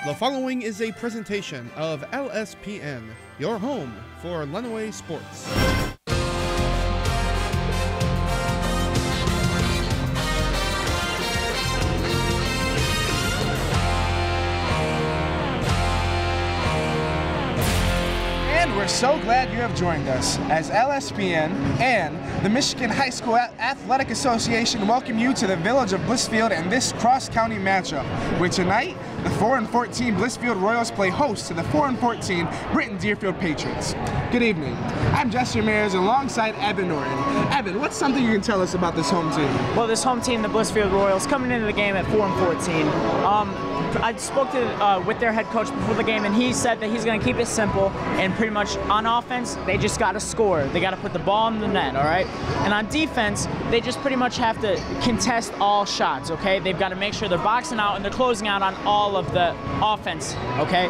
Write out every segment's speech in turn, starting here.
The following is a presentation of LSPN, your home for Lenawee sports. And we're so glad you have joined us as LSPN and the Michigan High School Athletic Association welcome you to the village of Blissfield and this cross-county matchup, where tonight the 4-14 Blissfield Royals play host to the 4-14 Britton-Deerfield Patriots. Good evening. I'm Jesse Ramirez alongside Evan Norton. Evan, what's something you can tell us about this home team? Well, this home team, the Blissfield Royals, coming into the game at 4-14. I spoke with their head coach before the game, and he said that he's going to keep it simple, and pretty much on offense, they just got to score. They got to put the ball in the net, all right? And on defense, they just pretty much have to contest all shots, okay? They've got to make sure they're boxing out and they're closing out on all of the offense, okay?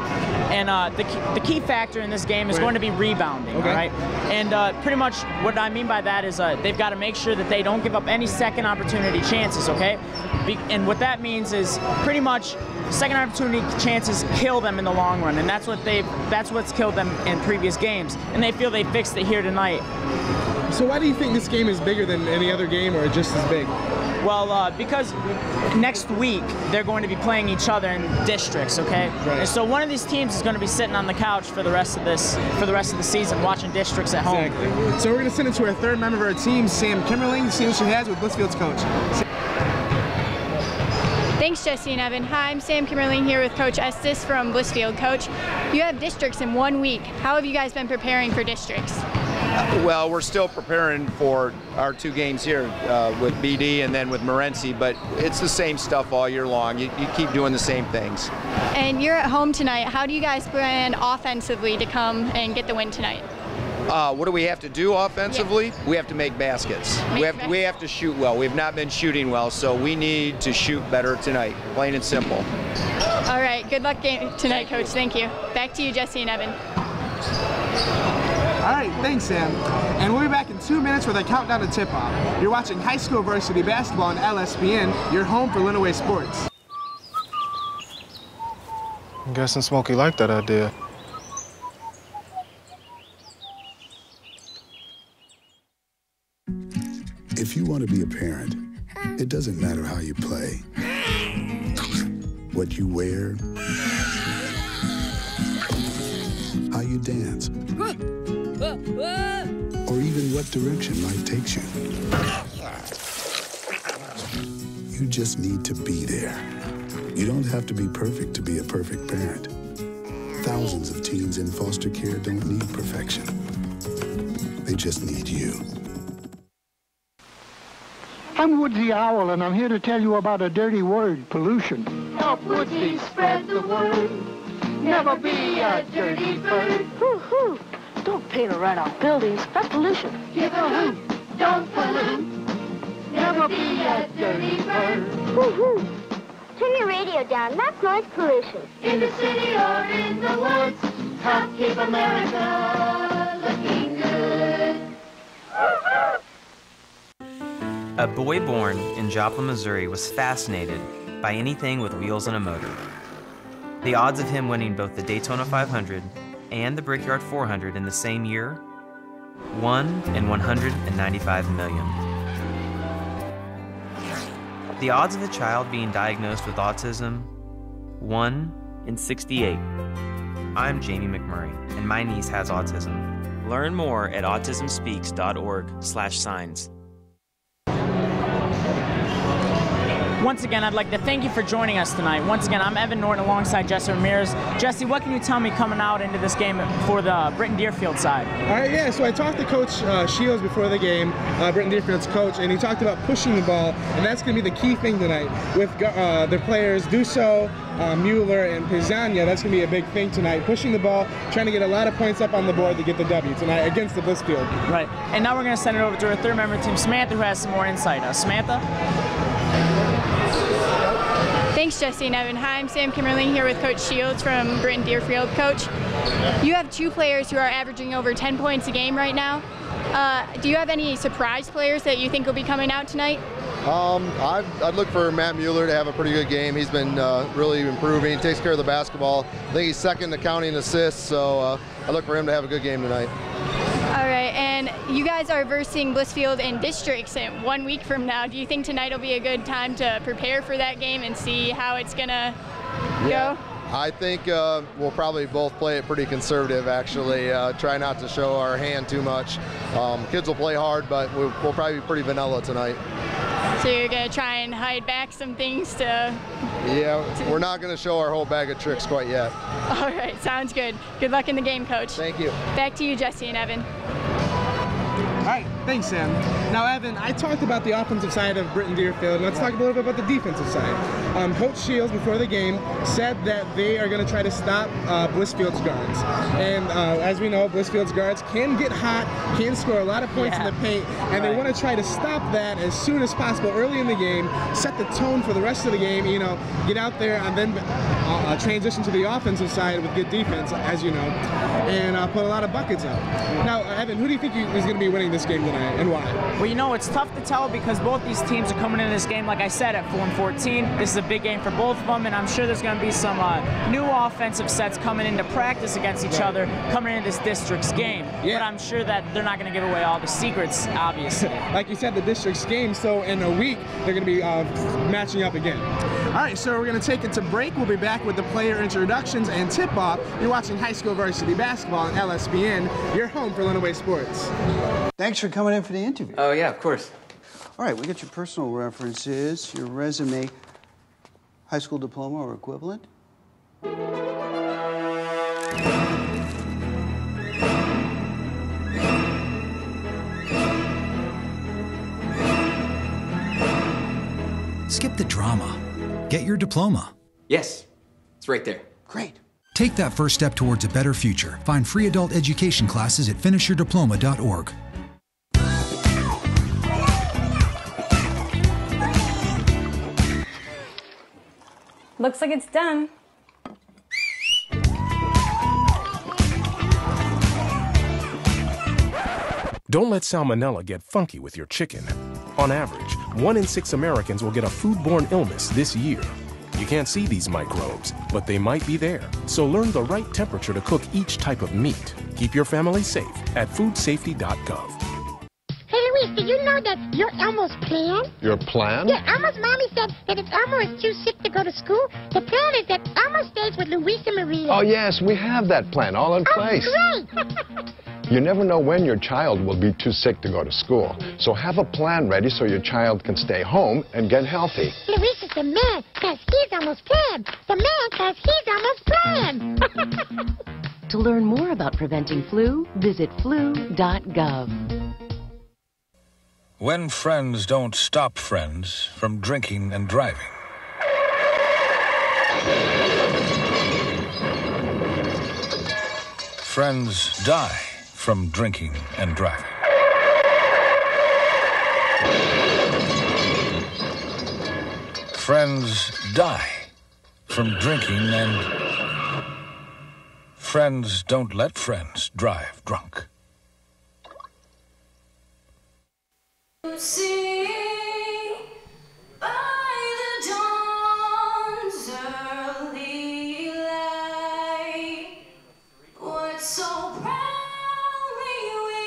And the key factor in this game is going to be rebounding, all right? And pretty much what I mean by that is they've got to make sure that they don't give up any second opportunity chances, okay? And what that means is pretty much second opportunity chances kill them in the long run, and that's what's killed them in previous games, and they feel they fixed it here tonight. So why do you think this game is bigger than any other game, or just as big? Well, because next week they're going to be playing each other in districts, okay? Right. And so one of these teams is going to be sitting on the couch for the rest of the season, watching districts at home. Exactly. So we're going to send it to our third member of our team, Sam Kimmerling, to see what she has with Blissfield's coach. Thanks, Jesse and Evan. Hi, I'm Sam Kimmerling here with Coach Estes from Blissfield. Coach, you have districts in 1 week. How have you guys been preparing for districts? Well, we're still preparing for our two games here with BD and then with Morenci, but it's the same stuff all year long. You keep doing the same things. And you're at home tonight. How do you guys plan offensively to come and get the win tonight? What do we have to do offensively? Yeah. We have to make baskets. We have to shoot well. We have not been shooting well, so we need to shoot better tonight, plain and simple. All right, good luck tonight, Coach. Thank you. Back to you, Jesse and Evan. All right, thanks, Sam. And we'll be back in 2 minutes with a countdown to tip-off. You're watching high school varsity basketball on LSPN, your home for Lenawee sports. I'm guessing Smokey liked that idea. If you want to be a parent, it doesn't matter how you play, what you wear, how you dance, or even what direction life takes you. You just need to be there. You don't have to be perfect to be a perfect parent. Thousands of teens in foster care don't need perfection. They just need you. I'm Woodsy Owl, and I'm here to tell you about a dirty word, pollution. Help Woodsy spread the word. Never be a dirty bird. Hoo-hoo. Don't paint or write on buildings. That's pollution. Give a hoot. Don't pollute. Never be a dirty bird. Hoo-hoo. Turn your radio down. That's noise pollution. In the city or in the woods, help keep America looking good. A boy born in Joplin, Missouri was fascinated by anything with wheels and a motor. The odds of him winning both the Daytona 500 and the Brickyard 400 in the same year, 1 in 195 million. The odds of a child being diagnosed with autism, 1 in 68. I'm Jamie McMurray, and my niece has autism. Learn more at autismspeaks.org/signs. Once again, I'd like to thank you for joining us tonight. Once again, I'm Evan Norton alongside Jesse Ramirez. Jesse, what can you tell me coming out into this game for the Britton-Deerfield side? All right, yeah, so I talked to Coach Shields before the game, Britton-Deerfield's coach, and he talked about pushing the ball, and that's going to be the key thing tonight. With their players, Dusso, Mueller, and Pizzagna, that's going to be a big thing tonight. Pushing the ball, trying to get a lot of points up on the board to get the W tonight against the Blissfield. Right, and now we're going to send it over to our third member of the team, Samantha, who has some more insight. Samantha? Thanks, Jesse and Evan. Hi, I'm Sam Kimmerling here with Coach Shields from Britton-Deerfield. Coach, you have two players who are averaging over 10 points a game right now. Do you have any surprise players that you think will be coming out tonight? I'd look for Matt Mueller to have a pretty good game. He's been really improving. He takes care of the basketball. I think he's second in the county in assists, so I look for him to have a good game tonight. All right, and you guys are versing Blissfield in districts in 1 week from now. Do you think tonight will be a good time to prepare for that game and see how it's going to go? I think we'll probably both play it pretty conservative, actually. Try not to show our hand too much. Kids will play hard, but we'll probably be pretty vanilla tonight. So you're going to try and hide back some things to... Yeah, we're not going to show our whole bag of tricks quite yet. All right, sounds good. Good luck in the game, Coach. Thank you. Back to you, Jesse and Evan. All right, thanks, Sam. Now, Evan, I talked about the offensive side of Britton-Deerfield. Let's talk a little bit about the defensive side. Coach Shields, before the game, said that they are going to try to stop Blissfield's guards. And as we know, Blissfield's guards can get hot, can score a lot of points in the paint, and they want to try to stop that as soon as possible early in the game, set the tone for the rest of the game, you know, get out there and then transition to the offensive side with good defense, as you know, and put a lot of buckets up. Now, Evan, who do you think is going to be winning this game tonight, and why? Well, you know, it's tough to tell because both these teams are coming in this game, like I said, at 4-14. This is a big game for both of them, and I'm sure there's going to be some new offensive sets coming into practice against each other, coming into this district's game. But I'm sure that they're not going to give away all the secrets, obviously. Like you said, the district's game, so in a week, they're going to be matching up again. All right, so we're going to take it to break. We'll be back with the player introductions and tip-off. You're watching high school varsity basketball on LSPN, your home for Lenawee sports. Thanks for coming in for the interview. Oh, yeah, of course. All right, we got your personal references, your resume, high school diploma or equivalent. Skip the drama. Get your diploma. Yes, it's right there. Great. Take that first step towards a better future. Find free adult education classes at finishyourdiploma.org. Looks like it's done. Don't let salmonella get funky with your chicken. On average, 1 in 6 Americans will get a foodborne illness this year. You can't see these microbes, but they might be there. So learn the right temperature to cook each type of meat. Keep your family safe at foodsafety.gov. Hey, Luis, did you know that you're Elmo's plan? Your plan? Yeah, Elmo's mommy said that if Elmo is too sick to go to school, the plan is that Elmo stays with Luis and Maria. Oh, yes, we have that plan all in place. Great! You never know when your child will be too sick to go to school. So have a plan ready so your child can stay home and get healthy. Luis is the man, because he's Elmo's plan. The man, because he's Elmo's plan. To learn more about preventing flu, visit flu.gov. When friends don't stop friends from drinking and driving. Friends die from drinking and driving. Friends die from drinking and... Friends don't let friends drive drunk. Sing by the dawn's early light, what so proudly we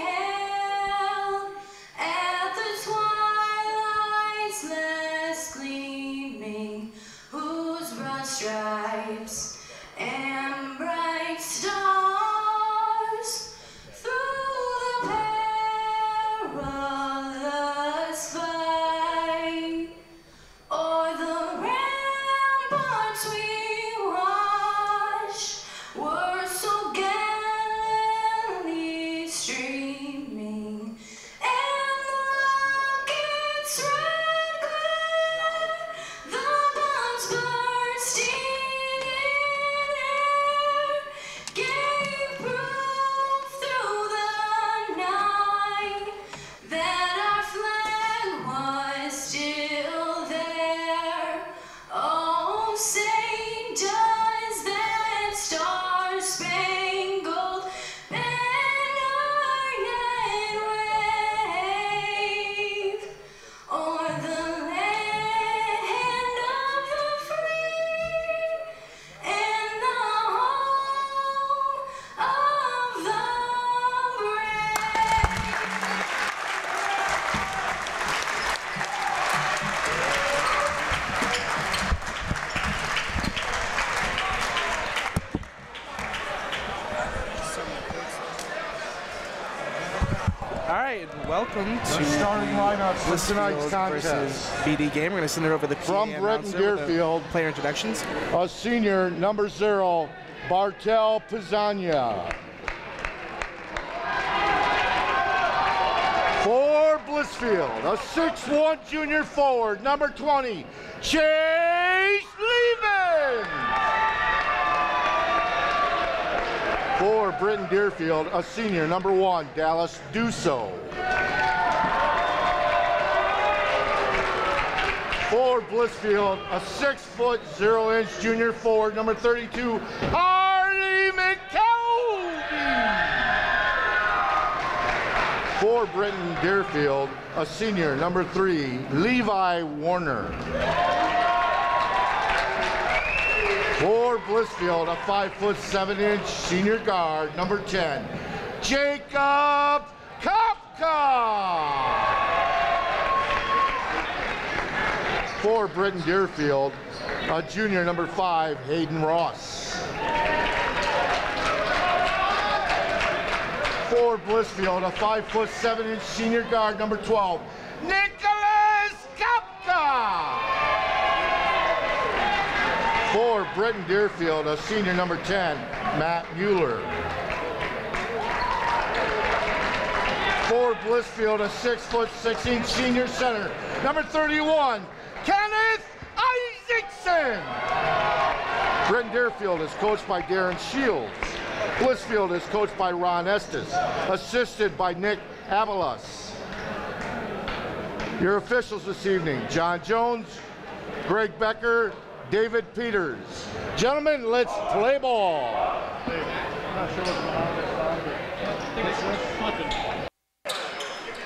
held at the twilight's last gleaming, whose broad stripes and bright stars through the perilous fight, o'er the ramparts we watched, were so gallantly streaming, and the rocket's red glare, the bombs bursting in welcome to starting lineup for tonight's Blissfield versus BD game. We're going to send it over to the from Britton-Deerfield. Player introductions. A senior, number 0, Bartel Pizzagna. For Blissfield, a 6'1" junior forward, number 20, Chase Levin. For Britton-Deerfield, a senior, number 1, Dallas Dusso. For Blissfield, a 6'0" junior forward, number 32, Harley McKelvey. For Britton-Deerfield, a senior, number 3, Levi Warner. For Blissfield, a 5'7" senior guard, number 10, Jacob Kopka. For Britton-Deerfield, a junior, number 5, Hayden Ross. For Blissfield, a 5'7" senior guard, number 12, Nicholas Kopka. For Britton-Deerfield, a senior, number 10, Matt Mueller. For Blissfield, a 6'6" senior center, number 31, Kenneth Isaacson. Britton-Deerfield is coached by Darren Shields. Blissfield is coached by Ron Estes, assisted by Nick Avalos. Your officials this evening, John Jones, Greg Becker, David Peters. Gentlemen, let's play ball.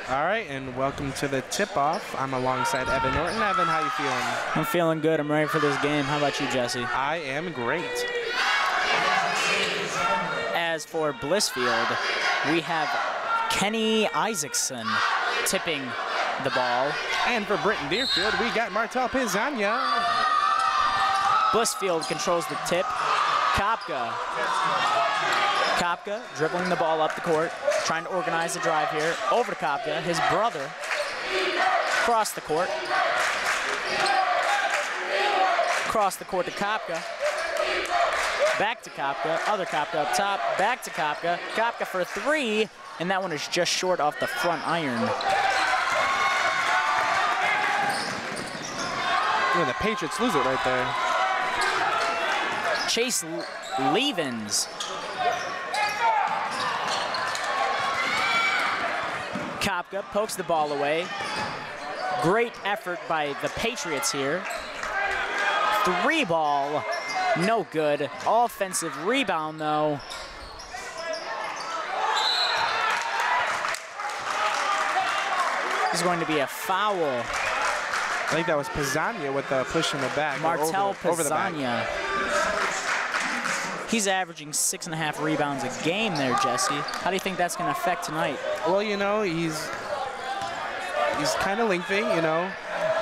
All right, and welcome to the tip-off. I'm alongside Evan Norton. Evan, how you feeling? I'm feeling good. I'm ready for this game. How about you, Jesse? I am great. As for Blissfield, we have Kenny Isaacson tipping the ball. And for Britton-Deerfield, we got Martel Pizzagna. Blissfield controls the tip. Kopka dribbling the ball up the court, trying to organize the drive here. Over to Kopka, his brother, across the court. Across the court to Kopka. Back to Kopka, other Kopka up top, back to Kopka. Kopka for 3, and that one is just short off the front iron. Yeah, the Patriots lose it right there. Chase Levens. Kopka pokes the ball away. Great effort by the Patriots here. 3 ball, no good. Offensive rebound though. This is going to be a foul. I think that was Pizzagna with the push in the back. Martel over the back. Pizzagna. He's averaging 6.5 rebounds a game there, Jesse. How do you think that's going to affect tonight? Well, you know, he's kind of lengthy, you know,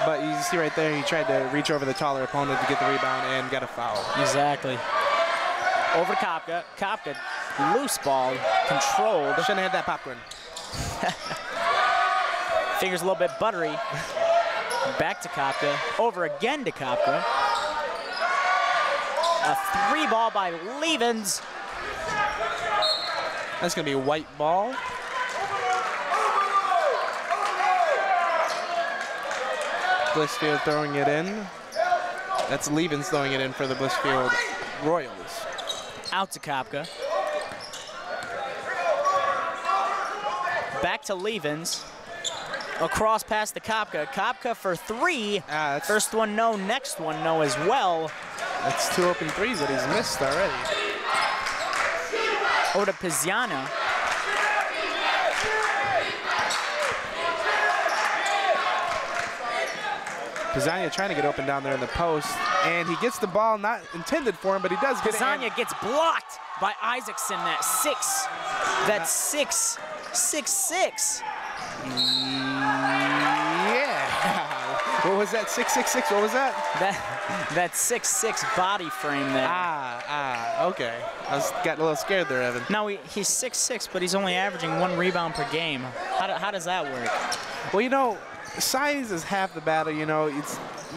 but you see right there, he tried to reach over the taller opponent to get the rebound and got a foul. Exactly. Over to Kopka. Kopka, loose ball, controlled. Shouldn't have had that popcorn. Fingers a little bit buttery. Back to Kopka. Over again to Kopka. A 3 ball by Levens. That's going to be a white ball. Blissfield throwing it in. That's Levens throwing it in for the Blissfield Royals. Out to Kopka. Back to Levens. Across past the Kopka. Kopka for 3. First one no, next one no as well. That's 2 open threes that he's missed already. Over to Pizzagna. Pizzagna trying to get open down there in the post, and he gets the ball not intended for him, but he does get it. Pizzagna gets blocked by Isaacson. That's 6. That's 6'6". Yeah. What was that? 6'6"? What was that? That 6'6" body frame there. Okay. I was getting a little scared there, Evan. Now he's 6'6", but he's only averaging 1 rebound per game. How does that work? Well, you know, size is half the battle. You know, you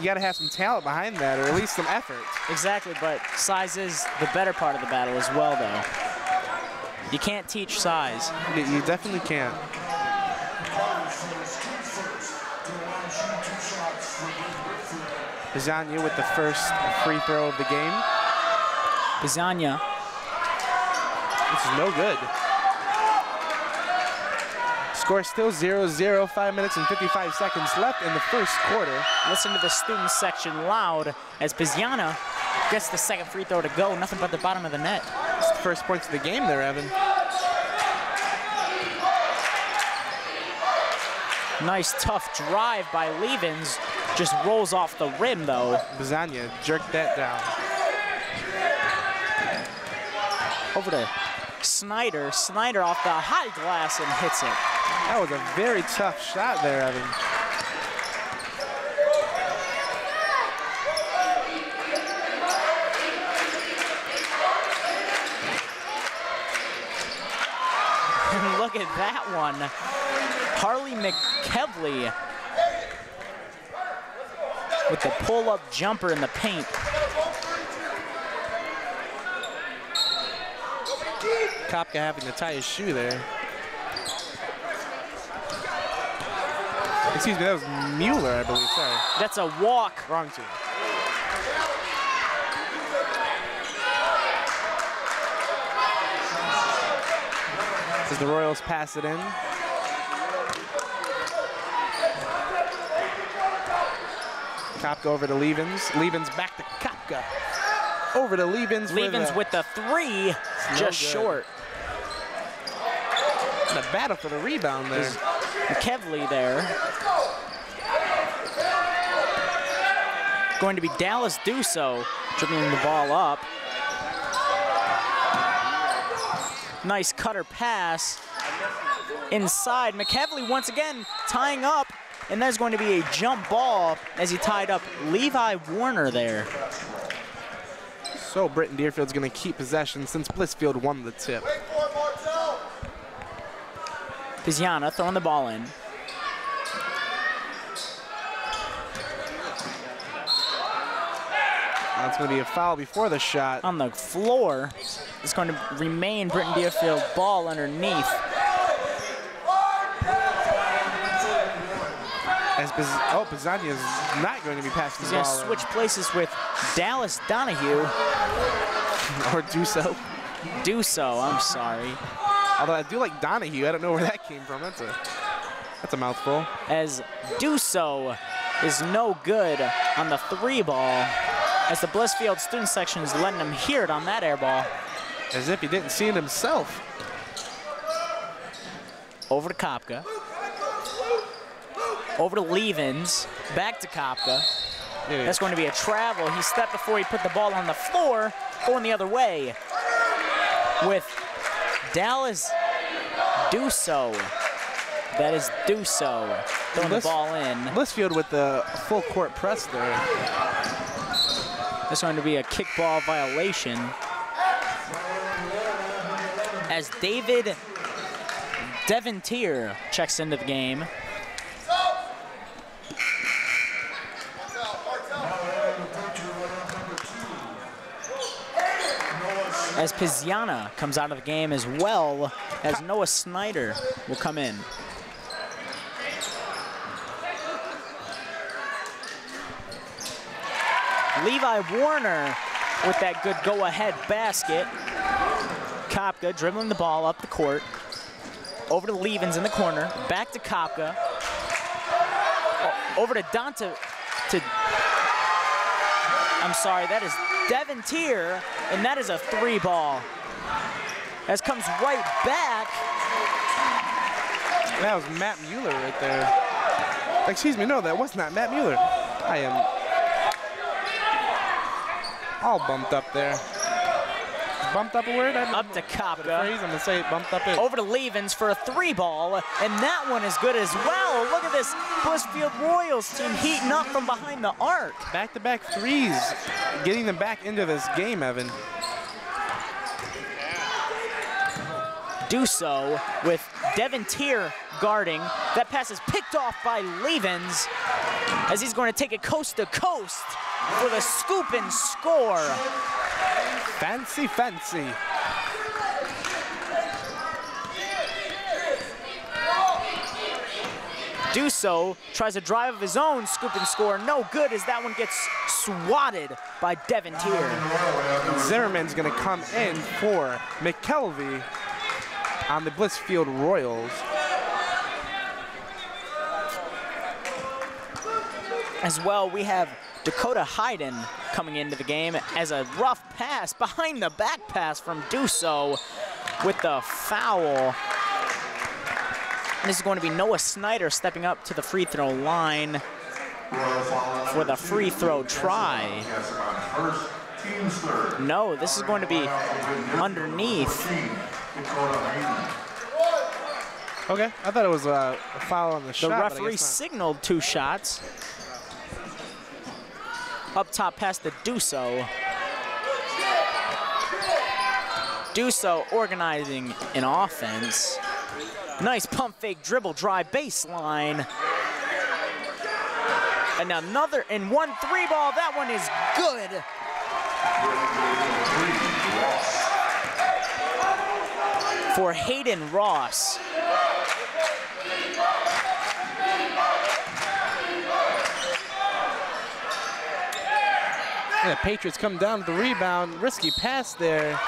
got to have some talent behind that, or at least some effort. Exactly, but size is the better part of the battle as well, though. You can't teach size. You definitely can't. Bizania with the first free throw of the game. Bizania. This is no good. Score still 0-0, 5 minutes and 55 seconds left in the first quarter. Listen to the student section loud as Bizania gets the second free throw to go. Nothing but the bottom of the net. It's the first points of the game there, Evan. Nice tough drive by Levens. Just rolls off the rim though. Bizania jerked that down. Over to Snyder. Snyder off the high glass and hits it. That was a very tough shot there, Evan. Look at that one. Harley McKevley with the pull-up jumper in the paint. Kopka having to tie his shoe there. Excuse me, that was Mueller, I believe, sorry. That's a walk. Wrong team. As the Royals pass it in. Kopka over to Levens. Levens back to Kopka. Over to Levens. Levens with the three, just short. The battle for the rebound there. McKevley there. Going to be Dallas Duso dribbling the ball up. Nice cutter pass. Inside, McKevley once again tying up, and there's going to be a jump ball as he tied up Levi Warner there. So Britton-Deerfield's going to keep possession since Blissfield won the tip. Bizania throwing the ball in. That's going to be a foul before the shot. On the floor, it's going to remain Britton-Deerfield ball underneath. As Bizania is not going to be passing the ball. He's going to switch places with Dallas Donahue. Or Duso. Duso, I'm sorry. Although I do like Donahue, I don't know where that came from. That's a mouthful. As Duso is no good on the 3 ball. As the Blissfield student section is letting him hear it on that air ball. As if he didn't see it himself. Over to Kopka. Over to Levens. Back to Kopka. That's going to be a travel. He stepped before he put the ball on the floor. Going the other way. With Dallas Duso. That is Duso throwing the ball in. Blissfield with the full court press there. That's going to be a kickball violation. As David Devontier checks into the game. As Bizania comes out of the game as well as Noah Snyder will come in. Levi Warner with that good go-ahead basket. Kopka dribbling the ball up the court. Over to Levens in the corner. Back to Kopka. Over to Dante. I'm sorry, that is Devontier, and that is a 3 ball. As comes right back. That was Matt Mueller right there. Excuse me, no, that was not Matt Mueller. I am all bumped up there. bumped up a word? Up to Kopka. I'm going to say bumped up it. Over to Levens for a 3-ball, and that one is good as well. Look at this Blissfield Royals team heating up from behind the arc. Back-to-back threes, getting them back into this game, Evan. Do so with Devin Tier guarding. That pass is picked off by Levens as he's going to take it coast to coast for the scoop and score. Fancy, fancy. Do so tries a drive of his own, scoop and score. No good as that one gets swatted by Devin Tier. Zimmerman's going to come in for McKelvey on the Blissfield Royals. As well, we have Dakota Hayden coming into the game as a rough pass, behind the back pass from Duso with the foul. And this is going to be Noah Snyder stepping up to the free throw line for the free throw try. No, this is going to be underneath. Okay, I thought it was a foul on the shot. The referee signaled 2 shots. Up top past the Duso. Duso organizing an offense. Nice pump fake dribble drive baseline. And another and 1 3-ball. That one is good. For Hayden Ross. And the Patriots come down with the rebound. Risky pass there.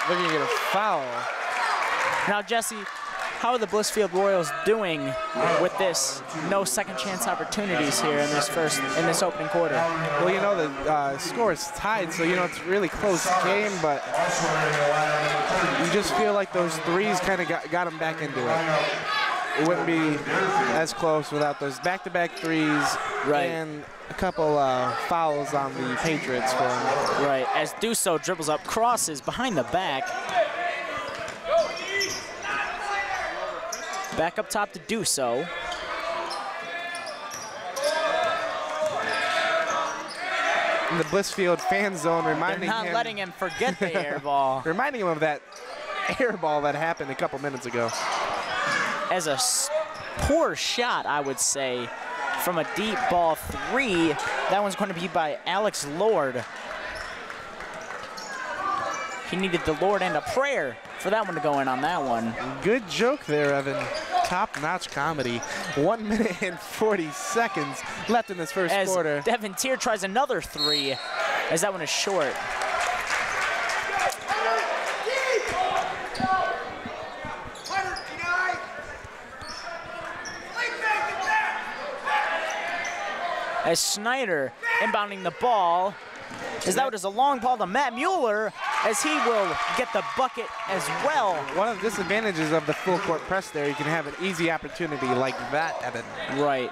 Looking to get a foul. Now, Jesse, how are the Blissfield Royals doing with this no second chance opportunities here in this opening quarter? Well, you know, the score is tied, so, you know, it's a really close game, but you just feel like those threes kind of got them back into it. It wouldn't be as close without those back-to-back threes and a couple fouls on the Patriots for them. Right, as Duso dribbles up, crosses behind the back. Back up top to Duso. In the Blissfield fan zone, reminding him. They're not letting him forget the air ball. Reminding him of that air ball that happened a couple minutes ago. As a poor shot, I would say, from a deep ball 3. That one's going to be by Alex Lord. He needed the Lord and a prayer for that one to go in on that one. Good joke there, Evan. Top-notch comedy. 1 minute and 40 seconds left in this first quarter. Devin Tier tries another 3, as that one is short. As Snyder inbounding the ball, as that is a long ball to Matt Mueller, as he will get the bucket as well. One of the disadvantages of the full court press there, you can have an easy opportunity like that, Evan. Right.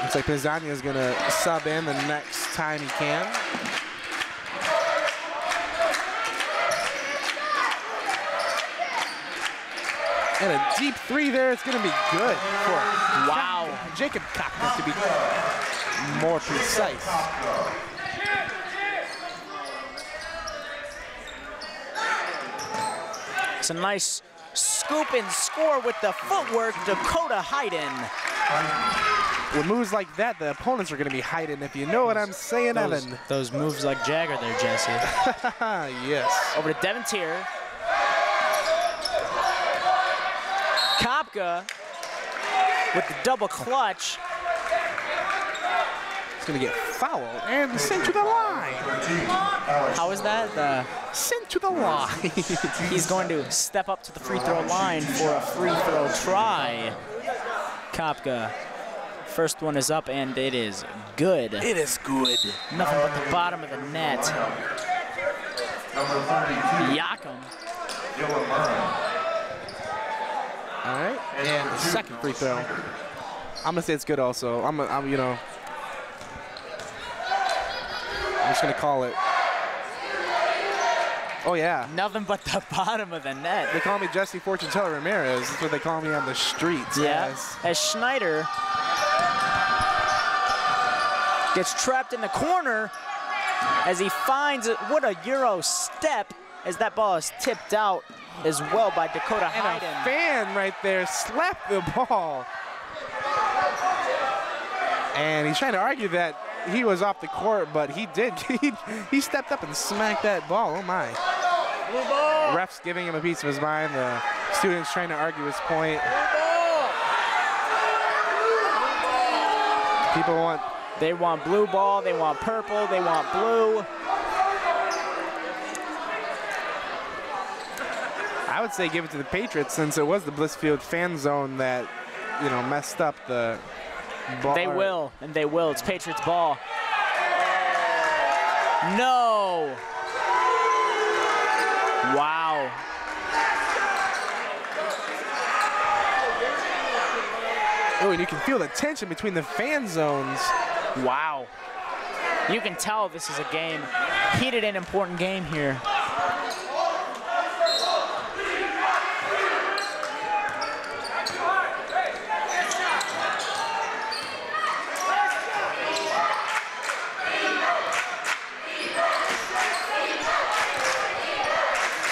Looks like Pizzagna is going to sub in the next time he can. And a deep 3 there. It's going to be good for Jacob Kopka, to be more precise. It's a nice scoop and score with the footwork, Dakota Hayden. With moves like that, the opponents are going to be hiding, if you know what I'm saying, Evan. Those moves like Jagger there, Jesse. Yes. Over to Devin Tier. Kopka with the double clutch. He's going to get fouled and sent to the line. How is that? Sent to the line. He's going to step up to the free throw line for a free throw try. Kopka. First one is up, and it is good. It is good. Nothing but the bottom of the net. Yakum. All right, and the second free throw. I'm gonna say it's good also. I'm just gonna call it. Oh, yeah. Nothing but the bottom of the net. They call me Jesse Fortune Teller Ramirez. That's what they call me on the streets. Yeah. As Schneider gets trapped in the corner as he finds it. What a Euro step as that ball is tipped out as well by Dakota Hayden. And a fan right there slapped the ball. And he's trying to argue that he was off the court, but he did. He stepped up and smacked that ball. Oh, my. Blue ball. Ref's giving him a piece of his mind. The student's trying to argue his point. People want... They want blue ball, they want purple, they want blue. I would say give it to the Patriots since it was the Blissfield fan zone that, you know, messed up the ball. They will, and they will. It's Patriots ball. No. Wow. Oh, and you can feel the tension between the fan zones. Wow. You can tell this is a game, heated and important game here.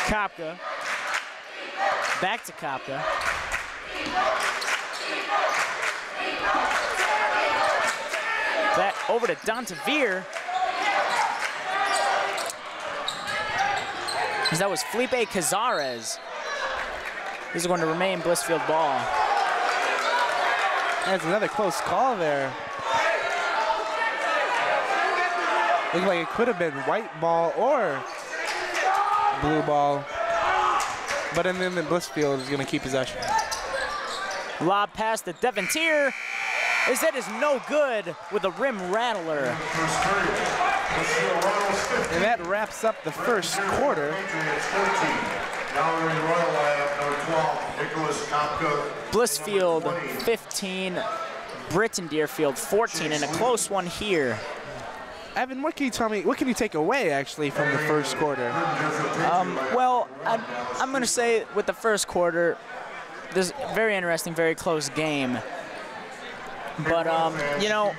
Kopka. Back to Kopka. That over to Dontavere. That was Felipe Cazares. This is going to remain Blissfield ball. That's another close call there. Looked like it could have been white ball or blue ball. But then the Blissfield is going to keep possession. Lob pass to Devontier. Is that is no good with a rim rattler. And that wraps up the first quarter. Blissfield 15, Britton-Deerfield 14, and a close one here. Evan, what can you tell me, what can you take away actually from the first quarter? Well, I'm going to say with the first quarter, this very interesting, very close game. But, you know,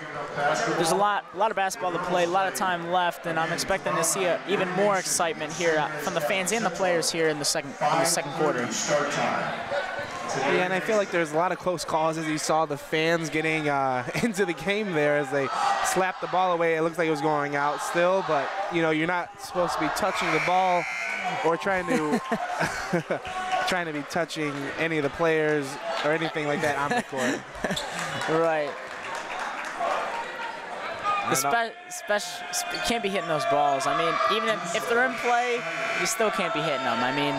there's a lot of basketball to play, a lot of time left, and I'm expecting to see even more excitement here from the fans and the players here in the second quarter. Yeah, and I feel like there's a lot of close calls as you saw the fans getting into the game there as they slapped the ball away. It looks like it was going out still, but, you know, you're not supposed to be touching the ball or trying to trying to be touching any of the players or anything like that on the court. Right. You can't be hitting those balls. I mean, even if they're in play, you still can't be hitting them. I mean,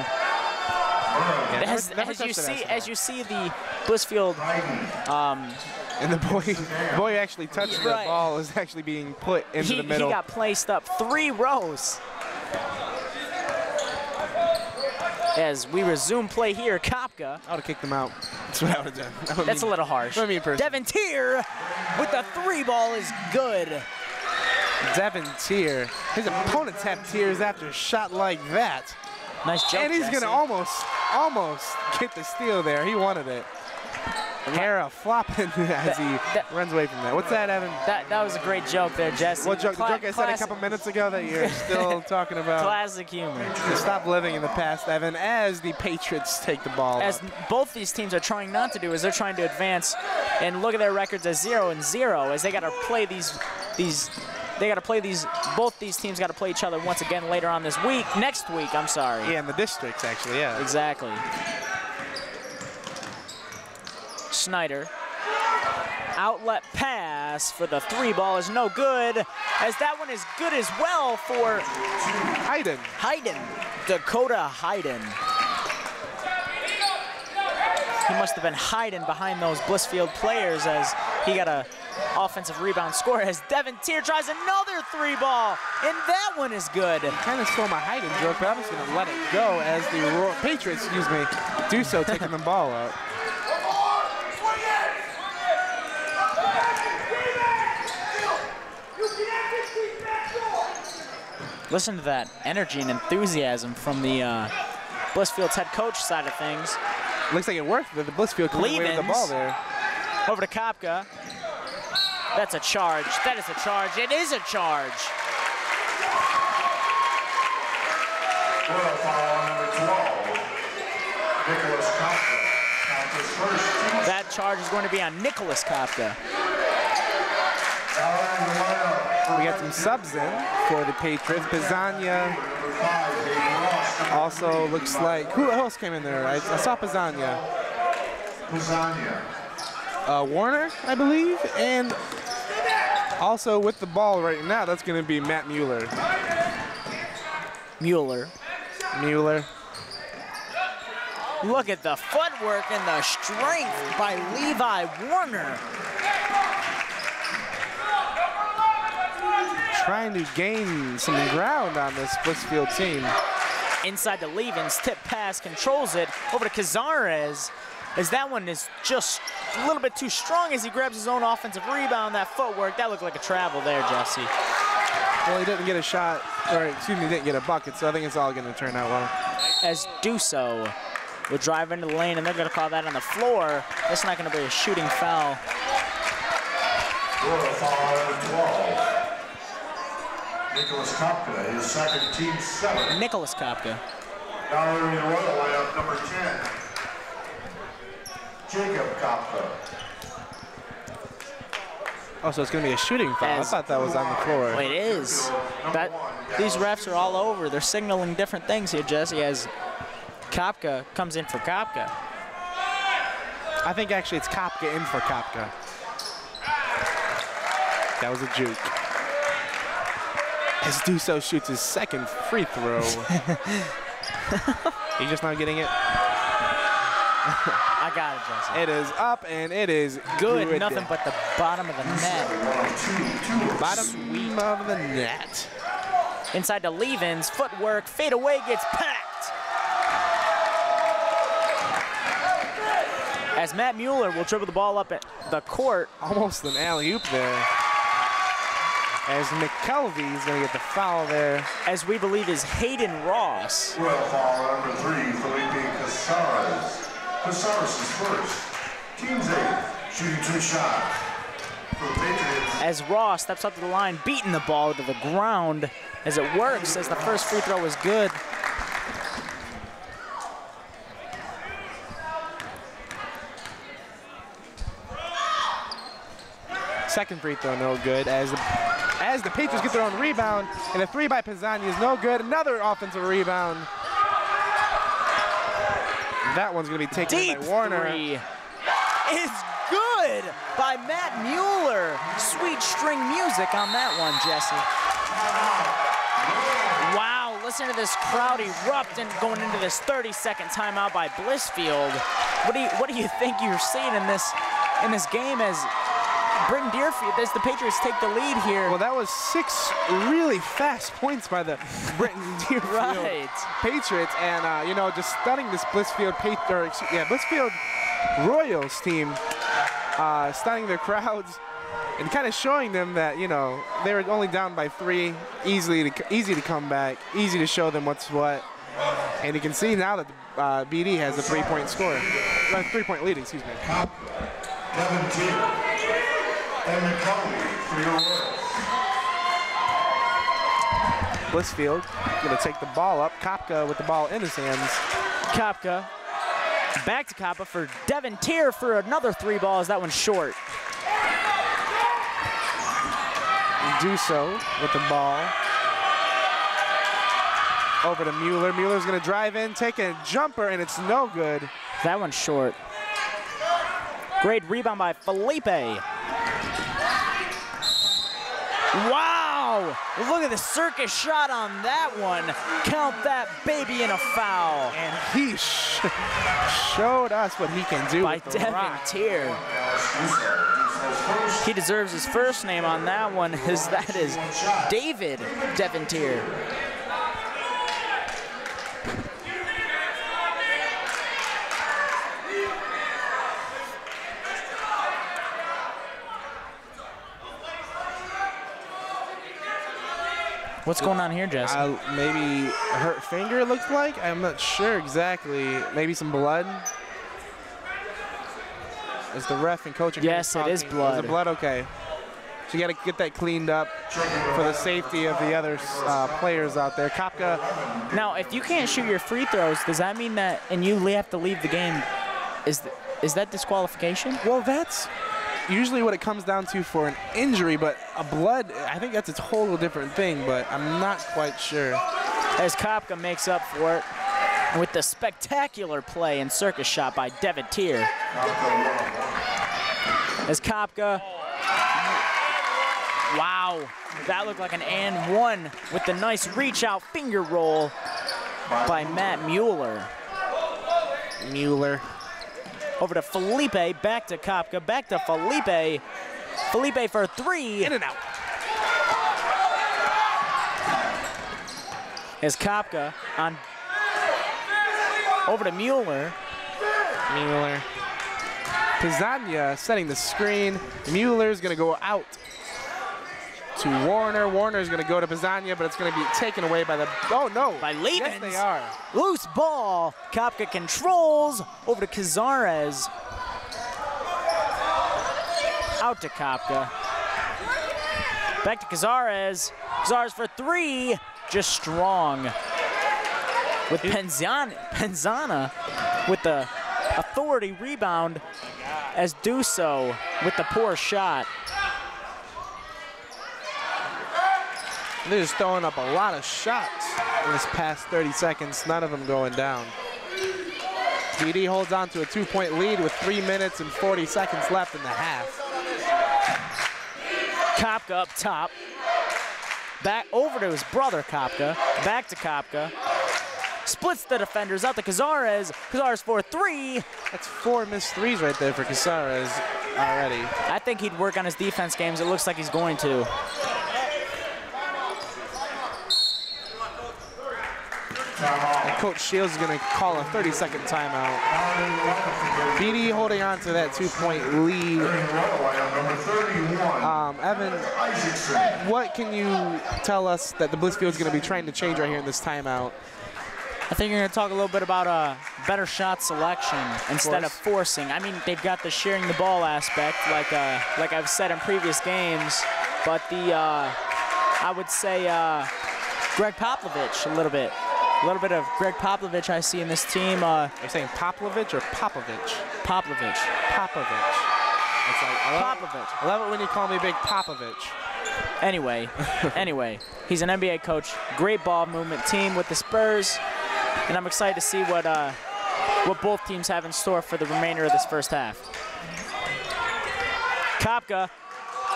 as you see the Blissfield, and the boy actually touched the ball is actually being put into the middle. He got placed up 3 rows. As we resume play here, Kopka. I would have kicked him out. That's what I would have done. That's a little harsh. Devontier with the 3 ball is good. Devontier. His opponents have tears after a shot like that. Nice jump, and he's going to almost get the steal there. He wanted it. Hara flopping as he runs away from that. What's that, Evan? That was a great joke there, Jesse. What joke? The joke I said a couple minutes ago that you're still talking about. Classic humor. Stop living in the past, Evan, as the Patriots take the ball As up. both these teams are trying not to do is they're trying to advance and look at their records as 0-0 as they got to play both these teams got to play each other once again later on this week. Next week, I'm sorry. Yeah, in the districts, actually, yeah. Exactly. Schneider. Outlet pass for the 3 ball is no good, as that one is good as well for Hayden. Dakota Hayden. He must have been hiding behind those Blissfield players as he got a offensive rebound score as Devontier tries another 3 ball, and that one is good. Kind of stole my Hayden joke, but I'm just going to let it go as the Patriots, do so, taking the ball out. Listen to that energy and enthusiasm from the Blissfield's head coach side of things. Looks like it worked. The Blissfield couldn't win the ball there. Over to Kopka. That's a charge. That is a charge. It is a charge. That charge is going to be on Nicholas Kopka. We got some subs in for the Patriots. Pizzagna also looks like, who else came in there? I saw Pizzagna. Warner, I believe, and also with the ball right now, that's going to be Matt Mueller. Mueller. Look at the footwork and the strength by Levi Warner. Trying to gain some ground on this Blissfield team. Inside to Levens, tip pass, controls it, over to Cazares, as that one is just a little bit too strong as he grabs his own offensive rebound. That footwork, that looked like a travel there, Jesse. Well, he didn't get a shot, or excuse me, he didn't get a bucket, so I think it's all going to turn out well. As Duso will drive into the lane, and they're going to call that on the floor. That's not going to be a shooting foul. Nicholas Kopka, his second, team 7. Nicholas Kopka. Now in the Royal lineup, number 10, Jacob Kopka. Oh, so it's going to be a shooting foul. I thought that was on the floor. It is. These refs are all over. They're signaling different things here, Jesse, as Kopka comes in for Kopka. I think actually it's Kopka in for Kopka. That was a juke. As Duso shoots his second free throw. He's just not getting it. I got it, Jesse. It is up and it is good. Nothing but the bottom of the net. Bottom of the net. Inside to Levens, footwork, fade away, gets packed. As Matt Mueller will dribble the ball up at the court. Almost an alley-oop there. As McKelvey is going to get the foul there. As we believe is Hayden Ross. Well, foul number 3, Felipe Cazares. Cazares is first. Team's 8, shooting 2 shots. For the Patriots. As Ross steps up to the line, beating the ball to the ground. As it works, as the first free throw was good. Second free throw, no good. As the Patriots get their own rebound, and a 3 by Pizzagna is no good. Another offensive rebound. That one's going to be taken by Warner. Three is good by Matt Mueller. Sweet string music on that one, Jesse. Wow, listen to this crowd erupt and going into this 30-second timeout by Blissfield. What do you think you're seeing in this game as Britton-Deerfield, as the Patriots take the lead here? Well, that was 6 really fast points by the Britton-Deerfield Patriots, and you know, just stunning this Blissfield Blissfield Royals team, stunning their crowds, and kind of showing them that, you know, they were only down by 3, easy to come back, easy to show them what's what, and you can see now that BD has a 3-point score, 3-point lead, excuse me. And McCollum for your Royals. Blissfield going to take the ball up. Kopka with the ball in his hands. Kopka. Back to Kopka for Devin Tier for another 3 balls. That one's short. Duso with the ball. Over to Mueller. Mueller's going to drive in, take a jumper, and it's no good. That one's short. Great rebound by Felipe. Wow! Look at the circus shot on that one. Count that baby in a foul. And he showed us what he can do by Devin Tier. He deserves his first name on that one, as that is David Devin Tier. What's going on here, Jesse? Maybe a hurt finger, it looks like. I'm not sure exactly. Maybe some blood. Is the ref and coach? Yes, it is blood. Is it blood? Okay. So you got to get that cleaned up for the safety of the other players out there. Kopka. Now, if you can't shoot your free throws, does that mean that, and you have to leave the game, is that disqualification? Well, that's usually what it comes down to for an injury, but a blood, I think that's a total different thing, but I'm not quite sure. As Kopka makes up for it with the spectacular play and circus shot by Devin Tier. As Kopka, wow, that looked like an and one with the nice reach out finger roll by Matt Mueller. Over to Felipe, back to Kopka, back to Felipe. Felipe for three. In and out. As Kopka on over to Mueller. Pizzagna setting the screen. Mueller's gonna go out to Warner. Warner's gonna go to Pizzagna, but it's gonna be taken away by by Levens. Yes, they are. Loose ball. Kopka controls over to Cazares. Out to Kopka. Back to Cazares. Cazares for three. Just strong. With Penzana with the authority rebound as Duso with the poor shot. They're just throwing up a lot of shots in this past 30 seconds, none of them going down. BD holds on to a 2-point lead with 3 minutes and 40 seconds left in the half. Kopka up top. Back over to his brother Kopka. Back to Kopka. Splits the defenders out to Cazares. Cazares for three. That's 4 missed threes right there for Cazares already. I think he'd work on his defense games. It looks like he's going to. And Coach Shields is going to call a 30-second timeout. BD holding on to that 2-point lead. Evan, what can you tell us that the Blissfield is going to be trying to change right here in this timeout? I think you're going to talk a little bit about better shot selection instead of forcing. I mean, they've got the sharing the ball aspect, like I've said in previous games, but the I would say Greg Popovich a little bit. A little bit of Greg Popovich I see in this team. Are you saying Poplovich or Popovich? Popovich. Popovich. It's like, Popovich. I love it when you call me Big Popovich. Anyway, he's an NBA coach. Great ball movement team with the Spurs, and I'm excited to see what both teams have in store for the remainder of this first half. Kopka,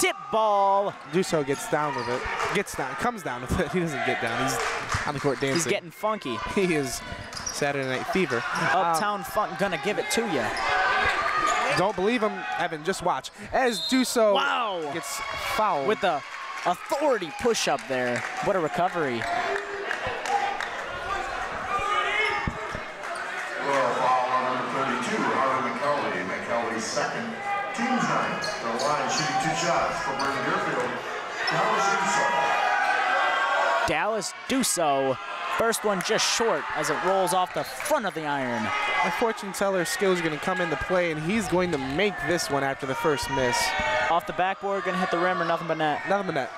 tip ball. Duso gets down with it. Comes down with it. He doesn't get down. He's on the court dancing. He's getting funky. He is Saturday Night Fever. Uptown Funk gonna give it to you. Don't believe him, Evan, just watch. As Duso gets fouled. With the authority push-up there. What a recovery. Foul on number 32, Harvey McKelvey. McKelvey's second. Team's ninth. The line shooting 2 shots for Britton-Deerfield. Dallas Duso. First one just short as it rolls off the front of the iron. My fortune teller skills are going to come into play, and he's going to make this one after the first miss. Off the backboard, going to hit the rim or nothing but net? Nothing but net.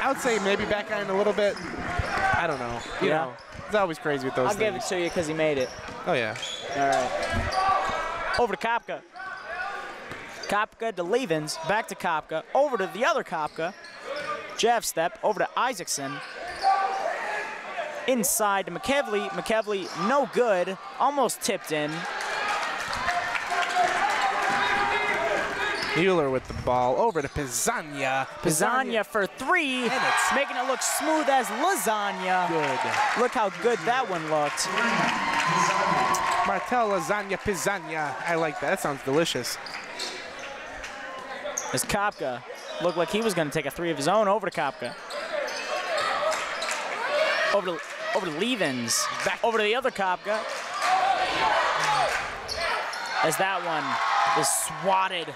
I would say maybe back iron a little bit. I don't know. You know, it's always crazy with those things. I'll give it to you because he made it. Oh, yeah. All right. Over to Kopka. Kopka to Levens. Back to Kopka. Over to the other Kopka. Jab step. Over to Isaacson. Inside to McKelvey. McKelvey, no good. Almost tipped in. Mueller with the ball. Over to Pizzagna. Pizzagna for three. And it's making it look smooth as lasagna. Good. Look how good that one looked. Martel lasagna Pizzagna. I like that. That sounds delicious. As Kopka looked like he was going to take a three of his own. Over to Kopka. Over to Levens. Back over to the other Kopka. As that one is swatted.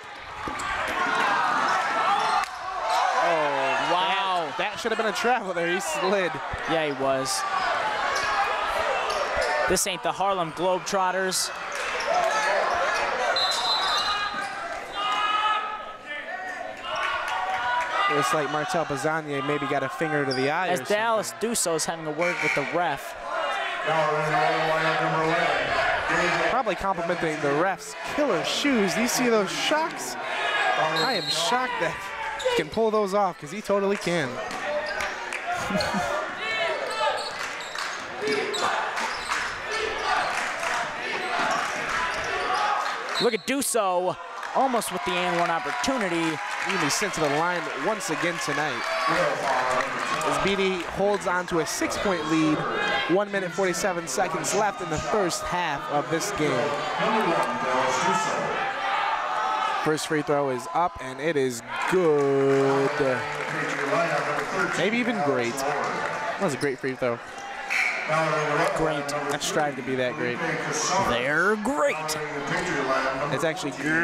Oh, wow. that should have been a travel there. He slid. Yeah, he was. This ain't the Harlem Globetrotters. Looks like Martel Bazanier maybe got a finger to the eye. As Dallas Duso's having a word with the ref. Probably complimenting the ref's killer shoes. Do you see those shocks? I am shocked that he can pull those off, because he totally can. Look at Duso, almost with the and one opportunity. He'll be sent to the line once again tonight. As BD holds on to a 6-point lead, 1 minute 47 seconds left in the first half of this game. First free throw is up, and it is good. Maybe even great. That was a great free throw. Great. I strive to be that great. They're great. It's actually great.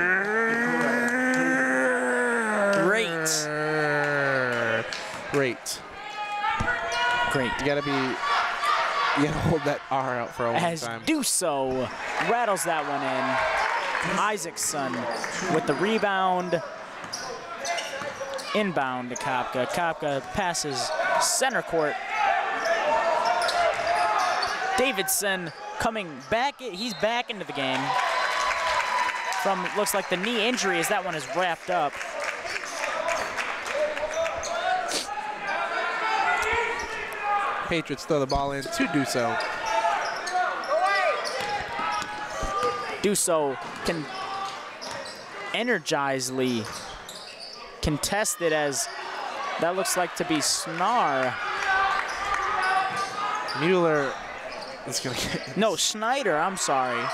Great. You gotta hold that R out for a long time. As Duso rattles that one in. Isaacson with the rebound. Inbound to Kopka. Kopka passes center court. Davidson coming back. He's back into the game from, looks like, the knee injury, as that one is wrapped up. Patriots throw the ball in to Duso. Duso can energizedly contest it, as that looks like to be Snar. Mueller is going to get... No, Schneider, I'm sorry.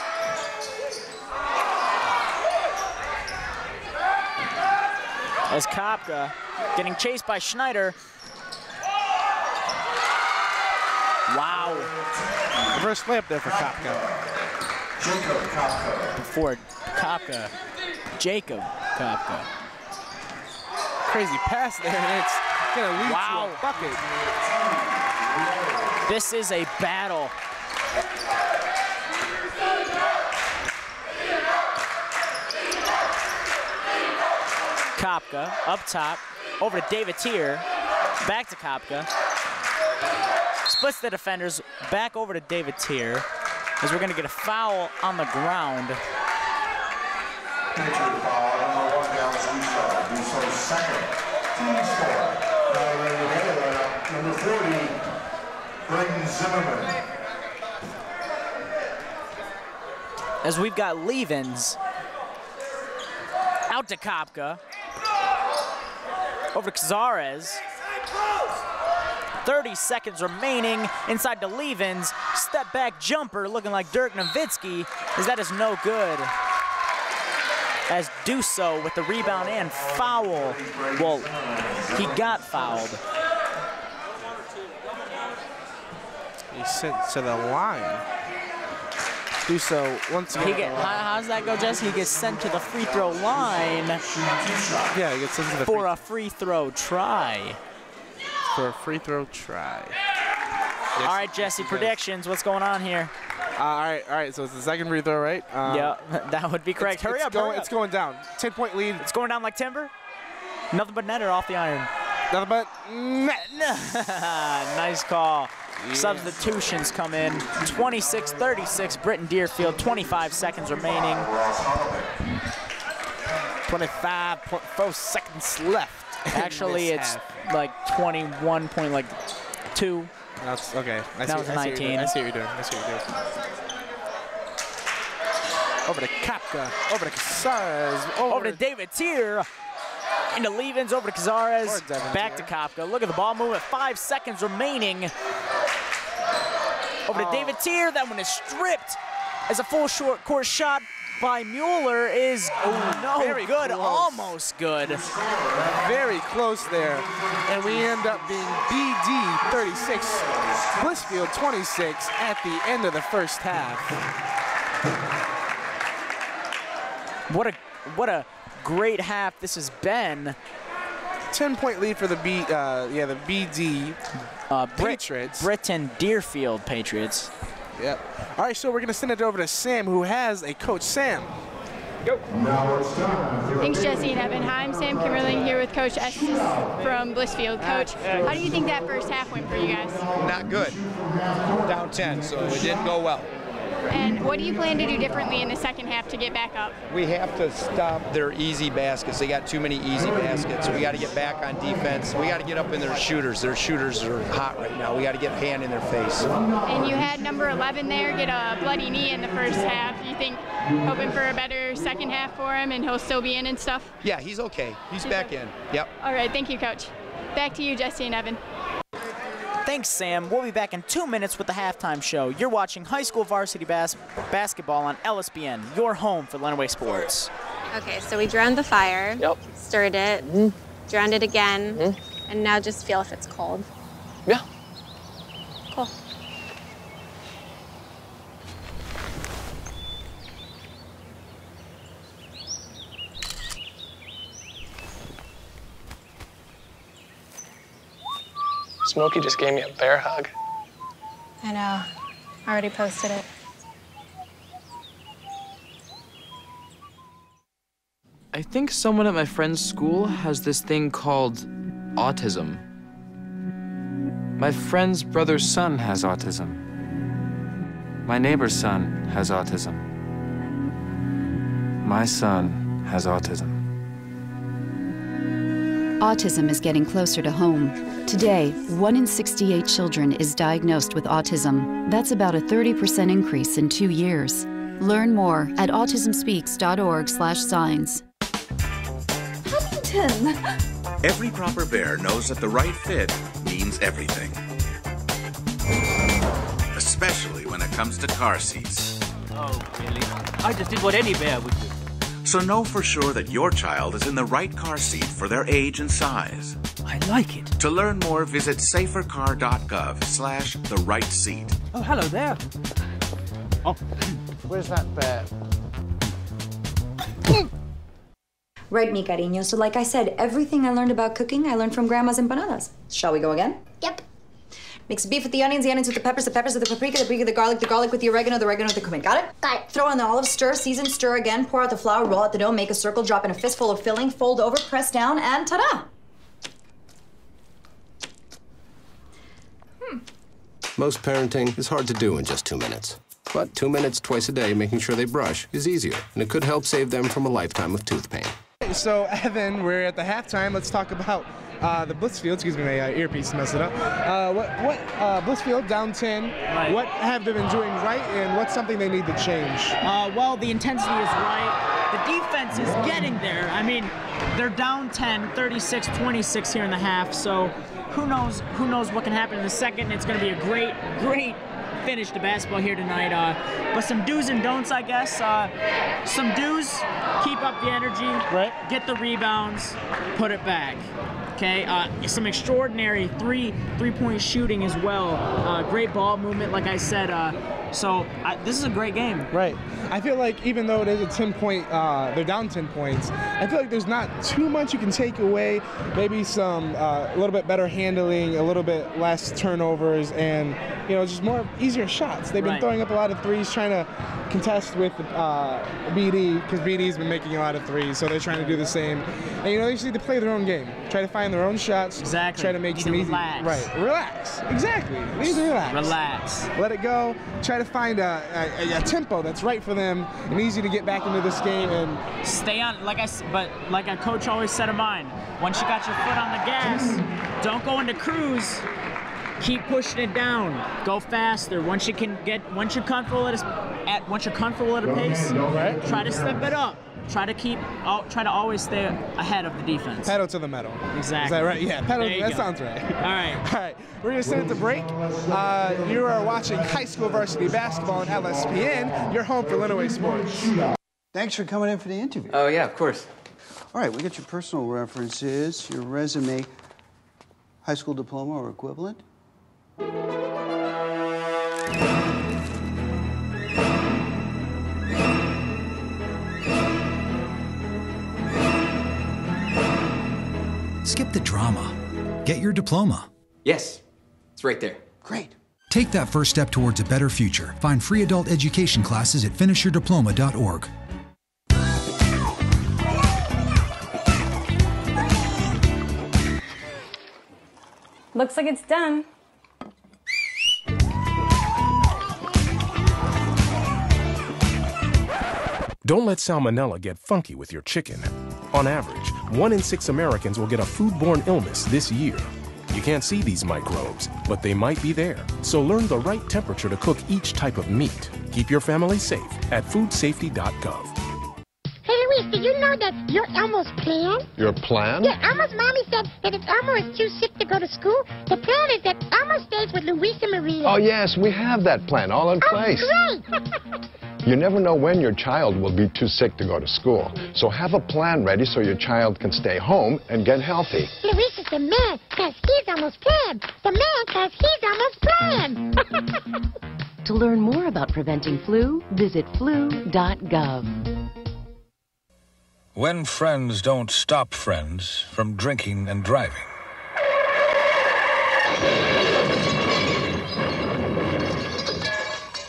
As Kopka getting chased by Schneider. Wow. Reverse layup there for Kopka. Before Kopka, Jacob Kopka. Crazy pass there, and it's going to lead to a bucket. This is a battle. Kopka up top, over to David Tier, back to Kopka. Splits the defenders, back over to David Tier, as we're gonna get a foul on the ground. Number 40, Braden Zimmerman. As we've got Levens out to Kopka, over to Cazares. 30 seconds remaining inside to Levens. Step back jumper looking like Dirk Nowitzki, as that is no good. As Duso with the rebound and foul. Well, he got fouled. He's sent to the line. Duso once again. How's that go, Jesse? He gets sent to the free throw line. Yeah, he gets sent to the for a free throw try. For a free throw try. Yes. All right, Jesse, predictions. What's going on here? All right. So it's the second free throw, right? Yeah, that would be correct. Hurry up. It's going down. 10-point lead. It's going down like timber. Nothing but netter off the iron. Nothing but net. Nice call. Yeah. Substitutions come in. 26-36, Britton-Deerfield. 25 seconds remaining. 25.4 seconds left. Actually, it's like 21.2. That's okay. That was 19. I see what you're doing. Over to Kopka. Over to Cazares. Over to David Tier. Into Levens, over to Cazares. Back to Kopka. Look at the ball movement. 5 seconds remaining. Over to David Tier. That one is stripped as a full short court shot by Mueller is no good, close. Almost good. Very close there. And we end up being BD 36, Blissfield 26 at the end of the first half. What a great half this has been. 10-point lead for the BD Patriots. Britton-Deerfield Patriots. Yep. All right, so we're going to send it over to Sam, who has a coach. Sam. Go. Thanks, Jesse and Evan. Hi, I'm Sam Kimmerling here with Coach Estes from Blissfield. Coach, how do you think that first half went for you guys? Not good. Down 10, so it didn't go well. And what do you plan to do differently in the second half to get back up? We have to stop their easy baskets. They got too many easy baskets. We got to get back on defense. We got to get up in their shooters. Their shooters are hot right now. We got to get a hand in their face. And you had number 11 there get a bloody knee in the first half. You think, hoping for a better second half for him and he'll still be in and stuff? Yeah, he's okay. He's back in. Yep. All right, thank you, Coach. Back to you, Jesse and Evan. Thanks, Sam. We'll be back in 2 minutes with the halftime show. You're watching high school varsity basketball on LSPN, your home for Lenawee sports. Okay, so we drowned the fire. Yep. Stirred it. Drowned it again. And now just feel if it's cold. Yeah. Cool. Smokey just gave me a bear hug. I know. I already posted it. I think someone at my friend's school has this thing called autism. My friend's brother's son has autism. My neighbor's son has autism. My son has autism. Autism is getting closer to home. Today, 1 in 68 children is diagnosed with autism. That's about a 30% increase in 2 years. Learn more at autismspeaks.org/signs. Every proper bear knows that the right fit means everything. Especially when it comes to car seats. Oh, really? I just did what any bear would do. So know for sure that your child is in the right car seat for their age and size. I like it. To learn more, visit safercar.gov/the-right-seat. Oh, hello there. Oh, where's that bear? Right, mi cariño. So like I said, everything I learned about cooking, I learned from Grandma's empanadas. Shall we go again? Yep. Mix beef with the onions with the peppers with the paprika with the garlic with the oregano with the cumin. Got it? Got it. Throw in the olives, stir, season, stir again, pour out the flour, roll out the dough, make a circle, drop in a fistful of filling, fold over, press down, and ta-da! Most parenting is hard to do in just 2 minutes. But 2 minutes twice a day making sure they brush is easier, and it could help save them from a lifetime of tooth pain. So, Evan, we're at the halftime. Let's talk about the Blissfield. Excuse me, my earpiece messed it up. Blissfield down 10. Right. What have they been doing right, and what's something they need to change? Well, the intensity is right. The defense is getting there. I mean, they're down 10, 36-26 here in the half. So, who knows what can happen in the second? It's going to be a great finish to basketball here tonight. But some do's and don'ts, I guess. Some do's, keep up the energy, right? Get the rebounds, put it back. Okay, some extraordinary three-point shooting as well. Great ball movement, like I said. This is a great game. Right. I feel like even though it is a 10-point, they're down 10 points, I feel like there's not too much you can take away. Maybe some, a little bit better handling, a little bit less turnovers, and, just more easier shots. They've been throwing up a lot of threes, trying to contest with BD, because BD's been making a lot of threes, so they're trying to do the same. And, they just need to play their own game. Try to find their own shots. Exactly. Try to make some easy. Relax. Right. Relax. Exactly. They need to relax. Relax. Let it go. Try to find a tempo that's right for them and easy to get back into this game and stay on. Like a coach always said of mine, once you got your foot on the gas, don't go into cruise. Keep pushing it down. Go faster. Once you're comfortable at a pace, try to step it up. Try to always stay ahead of the defense. Pedal to the metal. Exactly. Is that right? Yeah, pedal. That sounds right. All right. All right. We're going to send it to break. You are watching high school varsity basketball on LSPN, your home for Lenawee sports. Thanks for coming in for the interview. Oh, yeah, of course. All right, we got your personal references, your resume, high school diploma or equivalent. Skip the drama. Get your diploma. Yes, it's right there. Great. Take that first step towards a better future. Find free adult education classes at finishyourdiploma.org. Looks like it's done. Don't let salmonella get funky with your chicken. On average, 1 in 6 Americans will get a foodborne illness this year. You can't see these microbes, but they might be there. So learn the right temperature to cook each type of meat. Keep your family safe at foodsafety.gov. Hey, Luis, did you know that you're Elmo's plan? Your plan? Yeah, Elmo's mommy said that if Elmo is too sick to go to school, the plan is that Elmo stays with Luis and Maria. Oh, yes, we have that plan all in place. Great! You never know when your child will be too sick to go to school. So have a plan ready so your child can stay home and get healthy. Luis is the man, because he's Elmo's plan. The man, because he's Elmo's plan. To learn more about preventing flu, visit flu.gov. When friends don't stop friends from drinking and driving.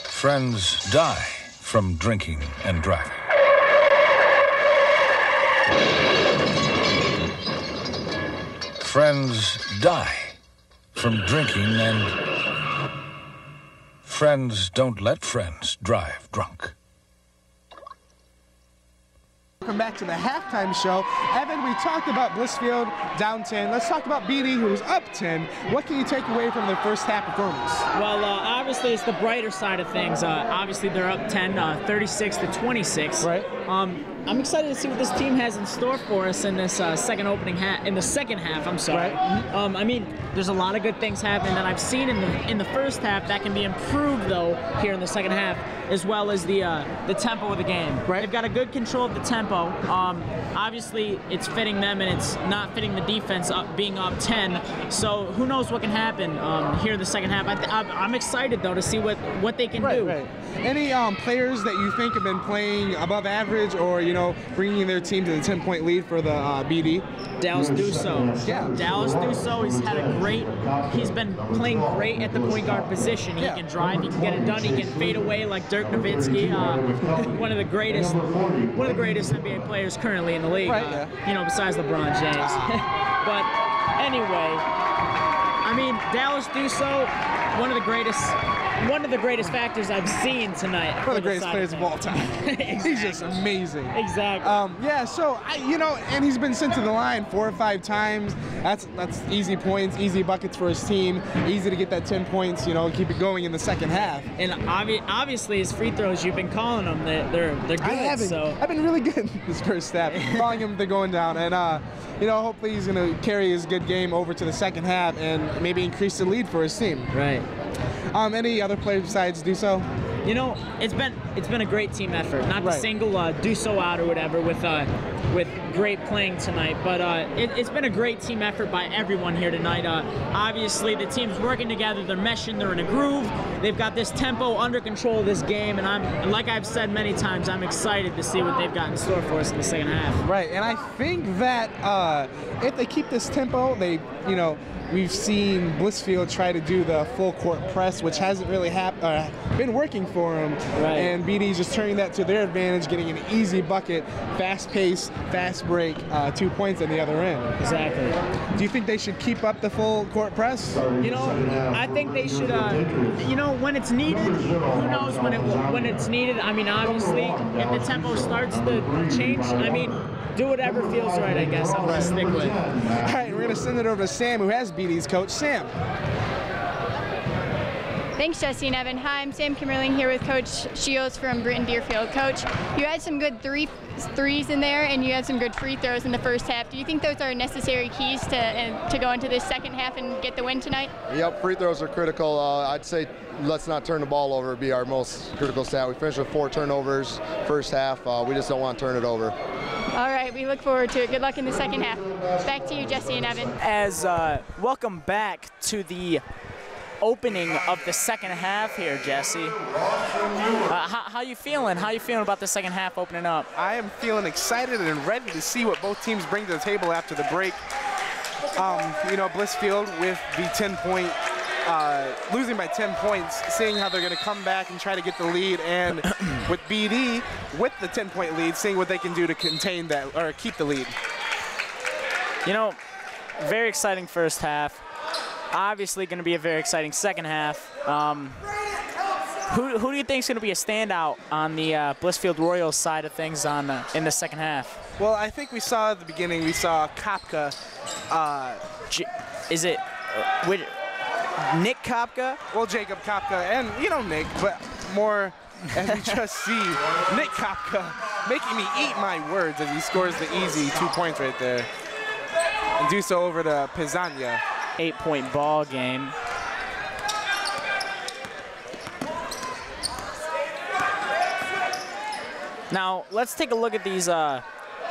Friends die from drinking and driving. Friends die from drinking and... Friends don't let friends drive drunk. Welcome back to the halftime show. Evan, we talked about Blissfield down 10. Let's talk about BD, who's up 10. What can you take away from their first half performance? Well, obviously it's the brighter side of things. Obviously they're up 10, 36 to 26. Right. I'm excited to see what this team has in store for us in this second half. I'm sorry. Right. I mean, there's a lot of good things happening that I've seen in the first half that can be improved though here in the second half, as well as the tempo of the game. Right. They've got a good control of the tempo. Obviously, it's fitting them and it's not fitting the defense being up 10. So who knows what can happen here in the second half. I'm excited though to see what they can do. Right. Any players that you think have been playing above average or bringing their team to the 10-point lead for the BD? Dallas Dusso. Yeah. Dallas Dusso, he's been playing great at the point guard position. He can drive, he can get it done, he can fade away like Dirk Nowitzki, one of the greatest NBA players currently in the league. Right, besides LeBron James. But anyway, I mean, Dallas Dusso, one of the greatest factors I've seen tonight. One of the greatest players of all time. Exactly. He's just amazing. Exactly. And he's been sent to the line 4 or 5 times. That's easy points, easy buckets for his team. Easy to get that 10 points, keep it going in the second half. And obviously his free throws, you've been calling them, they're good. I've been really good this first half, calling him they're going down. And, hopefully he's going to carry his good game over to the second half and maybe increase the lead for his team. Right. Any other players besides Dusso? It's been a great team effort. Not to single Dusso out or whatever with great playing tonight, but it's been a great team effort by everyone here tonight. Obviously, the team's working together. They're meshing. They're in a groove. They've got this tempo under control of this game, and like I've said many times, I'm excited to see what they've got in store for us in the second half. Right, and I think that if they keep this tempo, we've seen Blissfield try to do the full court press, which hasn't really been working for them. Right. And BD's just turning that to their advantage, getting an easy bucket, fast pace, fast break, 2 points on the other end. Exactly. Do you think they should keep up the full court press? I think they should, when it's needed, who knows when it's needed. I mean, obviously, if the tempo starts to change, do whatever feels right, I guess. I'm going to stick with. All right, we're going to send it over to Sam, who has BD's coach. Sam. Thanks, Jesse and Evan. Hi, I'm Sam Kimmerling here with Coach Shields from Britton-Deerfield. Coach, you had some good threes in there, and you had some good free throws in the first half. Do you think those are necessary keys to go into this second half and get the win tonight? Yep, free throws are critical. I'd say let's not turn the ball over, be our most critical stat. We finished with 4 turnovers first half. We just don't want to turn it over. All right, we look forward to it. Good luck in the second half. Back to you, Jesse and Evan. Welcome back to the opening of the second half here, Jesse. How you feeling? How you feeling about the second half opening up? I am feeling excited and ready to see what both teams bring to the table after the break. You know, Blissfield with the 10-point, losing by 10 points, seeing how they're going to come back and try to get the lead, and with BD with the 10-point lead, seeing what they can do to contain that or keep the lead. You know, very exciting first half. Obviously going to be a very exciting second half. Who do you think is going to be a standout on the Blissfield Royals side of things in the second half? Well, I think we saw at the beginning, we saw Kopka. Is it Nick Kopka? Well, Jacob Kopka and, you know, Nick, but more as we just see Nick Kopka making me eat my words as he scores the easy 2 points right there. And do so over to Pizzagna. 8-point ball game. Now, let's take a look at these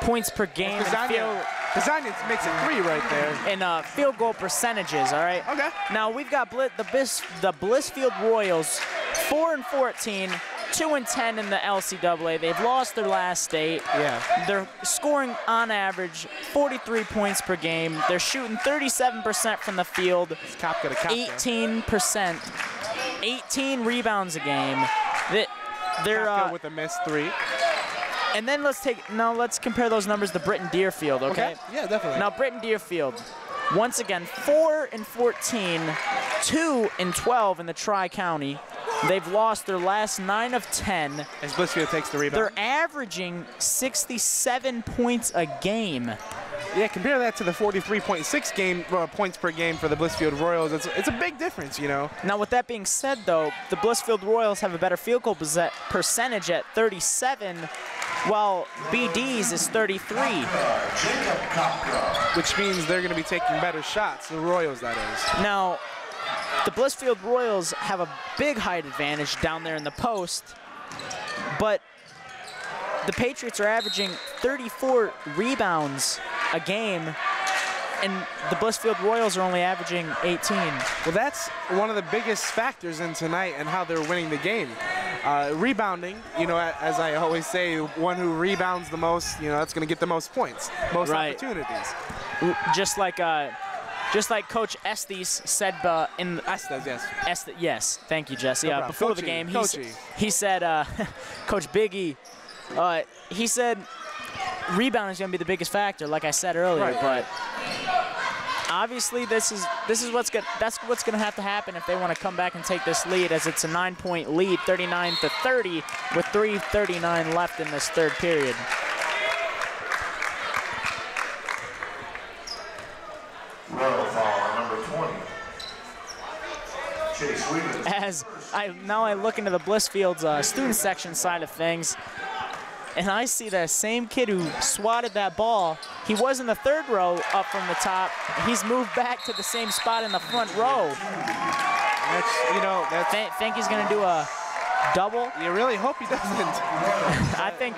points per game. Pizzagna makes it 3 right there. And field goal percentages, all right? Okay. Now, we've got the Blissfield Royals, 4-14, 2-10 in the LCAA. They've lost their last 8. Yeah. They're scoring, on average, 43 points per game. They're shooting 37% from the field. It's Kopka to Kopka. 18%. 18 rebounds a game. They're Kopka with a missed 3. And then let's compare those numbers to Britton-Deerfield, okay? Yeah, definitely. Now Britton-Deerfield, once again, 4-14, 2-12 in the Tri-County. They've lost their last 9 of 10. As Blissfield takes the rebound. They're averaging 67 points a game. Yeah, compare that to the 43.6 game points per game for the Blissfield Royals. It's a big difference, you know. Now, with that being said, though, the Blissfield Royals have a better field goal percentage at 37, while BD's is 33. Which means they're going to be taking better shots, the Royals, that is. Now, the Blissfield Royals have a big height advantage down there in the post, but the Patriots are averaging 34 rebounds a game, and the Blissfield Royals are only averaging 18. Well, that's one of the biggest factors in tonight and how they're winning the game. Rebounding, you know, as I always say, one who rebounds the most, you know, that's going to get the most points, most opportunities. Just like Coach Estes said in Estes, yes. Yes, thank you, Jesse. No before the game, he said, Coach Biggie, he said rebounding is going to be the biggest factor, like I said earlier. But obviously, that's what's going to have to happen if they want to come back and take this lead, as it's a 9-point lead, 39-30, with 3:39 left in this third period. Royal foul, number 20. Chase Williams. As I look into the Blissfield's student section side of things, and I see that same kid who swatted that ball. He was in the third row up from the top. He's moved back to the same spot in the front row. Think he's going to do a double? You really hope he doesn't.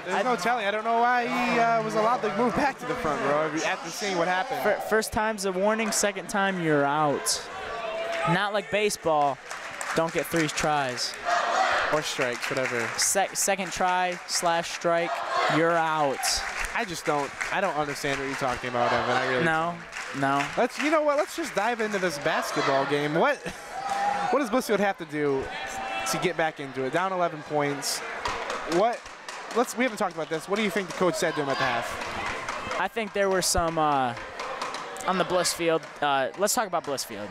There's no telling. I don't know why he was allowed to move back to the front row after seeing what happened. First time's a warning, second time you're out. Not like baseball. Don't get 3 tries. Or strikes, whatever. Second try / strike, you're out. I don't understand what you're talking about, Evan. I really No. You know what? Let's just dive into this basketball game. What does Blissfield have to do to get back into it? Down 11 points. We haven't talked about this. What do you think the coach said to him at the half? I think there were some on the Blissfield. Let's talk about Blissfield.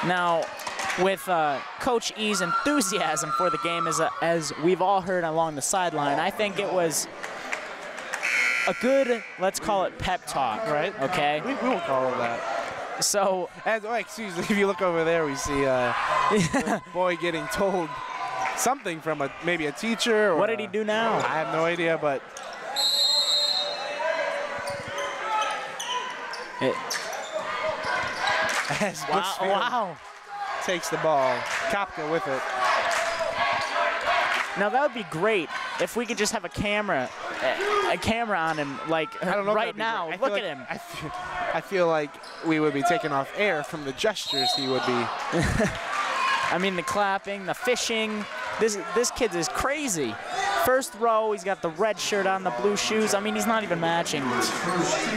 Now, with Coach E's enthusiasm for the game, as we've all heard along the sideline, I think it was a good, let's call it pep talk. Right. Okay. We will call it that. So, excuse me, if you look over there, we see a boy getting told something from maybe a teacher. Or what did he do now? I have no idea, but wow. Takes the ball. Kopka with it. Now that would be great if we could just have a camera on him, like right now. Look at him. I feel like we would be taken off air from the gestures he would be. I mean, the clapping, the fishing. This kid is crazy. First row, he's got the red shirt on, the blue shoes. I mean, he's not even matching.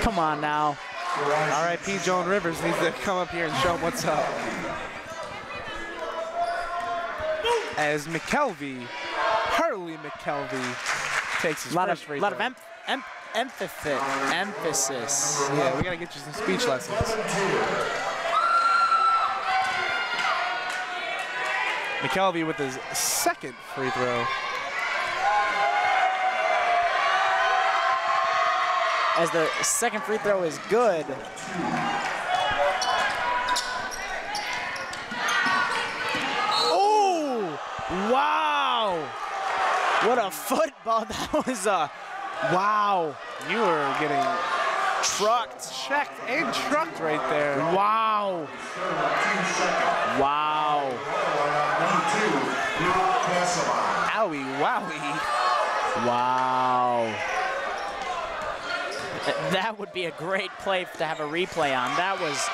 Come on now. R.I.P. Joan Rivers needs to come up here and show him what's up. As McKelvey, Harley McKelvey, takes his first free throw. A lot of emphasis. Yeah, we gotta get you some speech lessons. McKelvey with his second free throw. As the second free throw is good. Oh! Wow! What a football. That was a... Wow. You were getting trucked. Checked and trucked right there. Wow. Wow. Owie, wowie. Wow. That would be a great play to have a replay on. That was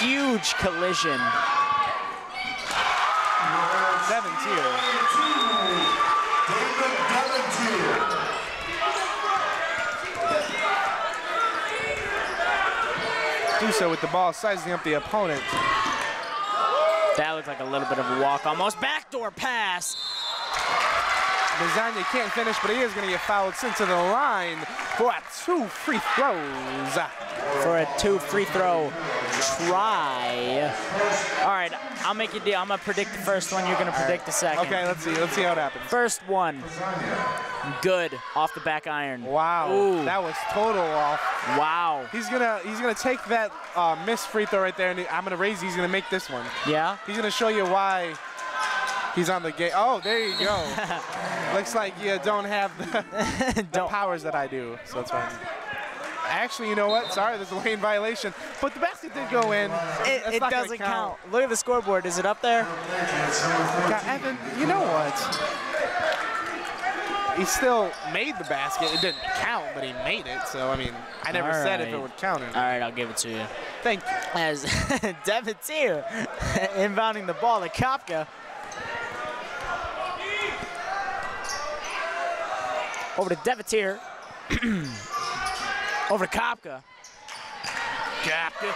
huge collision. Do so with the ball, sizing up the opponent. That looked like a little bit of a walk, almost backdoor pass. Lasagna can't finish, but he is going to get fouled sent to the line for 2 free throws. For a 2 free throw try. All right, I'll make you a deal. I'm going to predict the first one. You're going to predict the second. Okay, let's see. Let's see how it happens. First one. Good. Off the back iron. Wow. Ooh. That was total off. Wow. He's gonna take that missed free throw right there, and I'm gonna raise. He's gonna make this one. Yeah. He's gonna show you why he's on the game. Oh, there you go. Looks like you don't have the powers that I do, so it's fine. Actually, you know what? Sorry, there's a lane violation, but the basket did go in. It doesn't count. Look at the scoreboard. Is it up there? God, Evan, you know what? He still made the basket. It didn't count, but he made it. So, I mean, I never said if it would count or not. All right, I'll give it to you. Thank you. As Devontier inbounding the ball to Kopka. Over to Devontier. Over to Kopka. Kopka.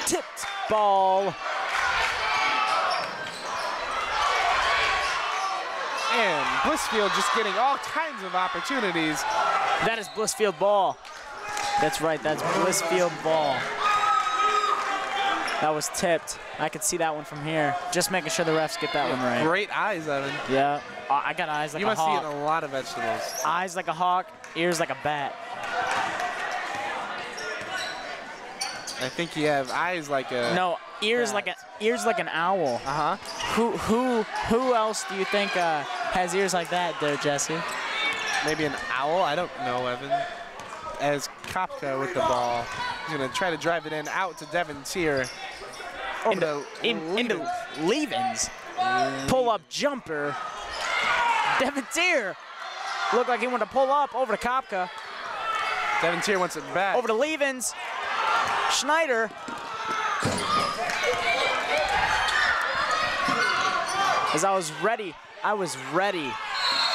Tipped ball. And Blissfield just getting all kinds of opportunities. That is Blissfield ball. That's right, that's Blissfield ball. That was tipped. I could see that one from here. Just making sure the refs get that one right. Great eyes, Evan. Yeah, I got eyes like a hawk. You must see a lot of vegetables. Eyes like a hawk, ears like a bat. I think you have eyes like a... No, ears like an owl. Uh-huh. Who else do you think has ears like that there, Jesse? Maybe an owl? I don't know, Evan. As Kopka with the ball. He's going to try to drive it in out to Devontier. Into Levens. Pull-up jumper. Devontier. Looked like he wanted to pull up over to Kopka. Devontier wants it back. Over to Levens. Schneider. As I was ready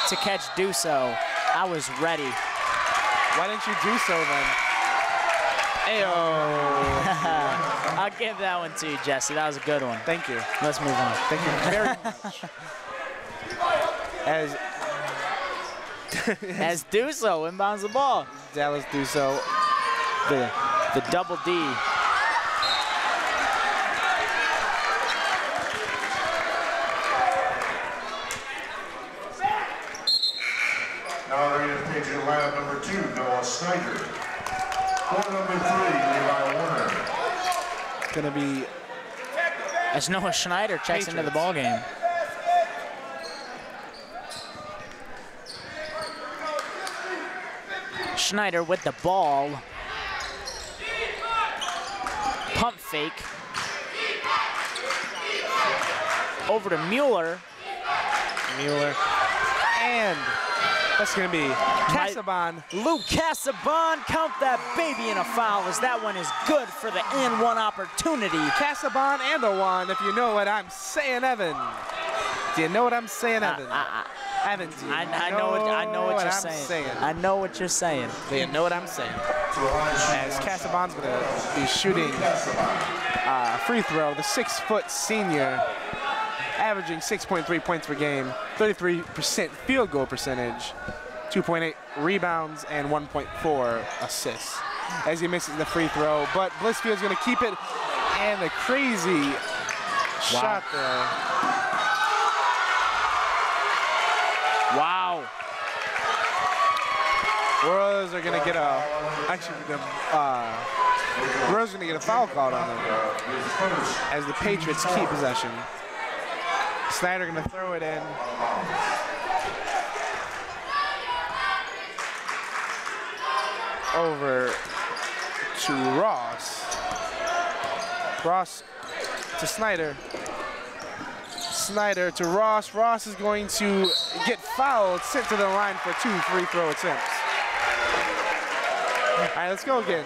to catch Duso. I was ready. Why didn't you do so then? Ayo. I'll give that one to you, Jesse. That was a good one. Thank you. Let's move on. Thank you very much. As Duso inbounds the ball. Dallas Duso. The double D. Now they're going to take in lineup number 2, Noah Snyder. Or number 3, Levi Warner. It's going to be... As Noah Schneider checks into the ball game. Schneider with the ball. Pump fake. Over to Mueller. And that's going to be Casaban. Luke Casaban, count that baby in a foul, as that one is good for the and one opportunity. Casaban and a one, if you know what I'm saying, Evan. Do you know what I'm saying, Evan? Evan, I know what you're saying. I know what you're saying. They know what I'm saying. As Casabon's going to be shooting free throw, the 6-foot senior, averaging 6.3 points per game, 33% field goal percentage, 2.8 rebounds, and 1.4 assists as he misses the free throw. But Blissfield's going to keep it, and the crazy shot there. Wow. Royals are going to get a, Royals are going to get a foul called on them as the Patriots keep possession. Snyder going to throw it in. Over to Ross. Ross to Snyder. Snyder to Ross. Ross is going to get fouled, sent to the line for 2 free throw attempts. All right, let's go again.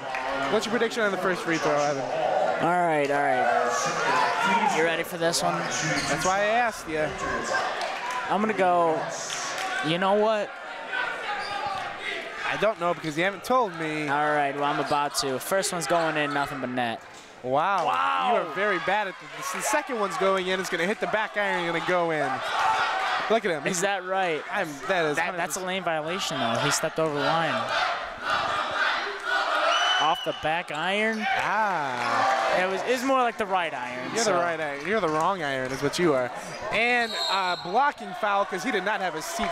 What's your prediction on the first free throw, Evan? All right. You ready for this one? That's why I asked you. I'm gonna go, you know what? I don't know because you haven't told me. All right, well, I'm about to. First one's going in, nothing but net. Wow. You are very bad at this. The second one's going in. It's going to hit the back iron. Going to go in. Look at him. Is that right? That's a lane violation, though. He stepped over the line. Off the back iron? It was more like the right iron. You're the right iron. You're the wrong iron is what you are. And blocking foul because he did not have his feet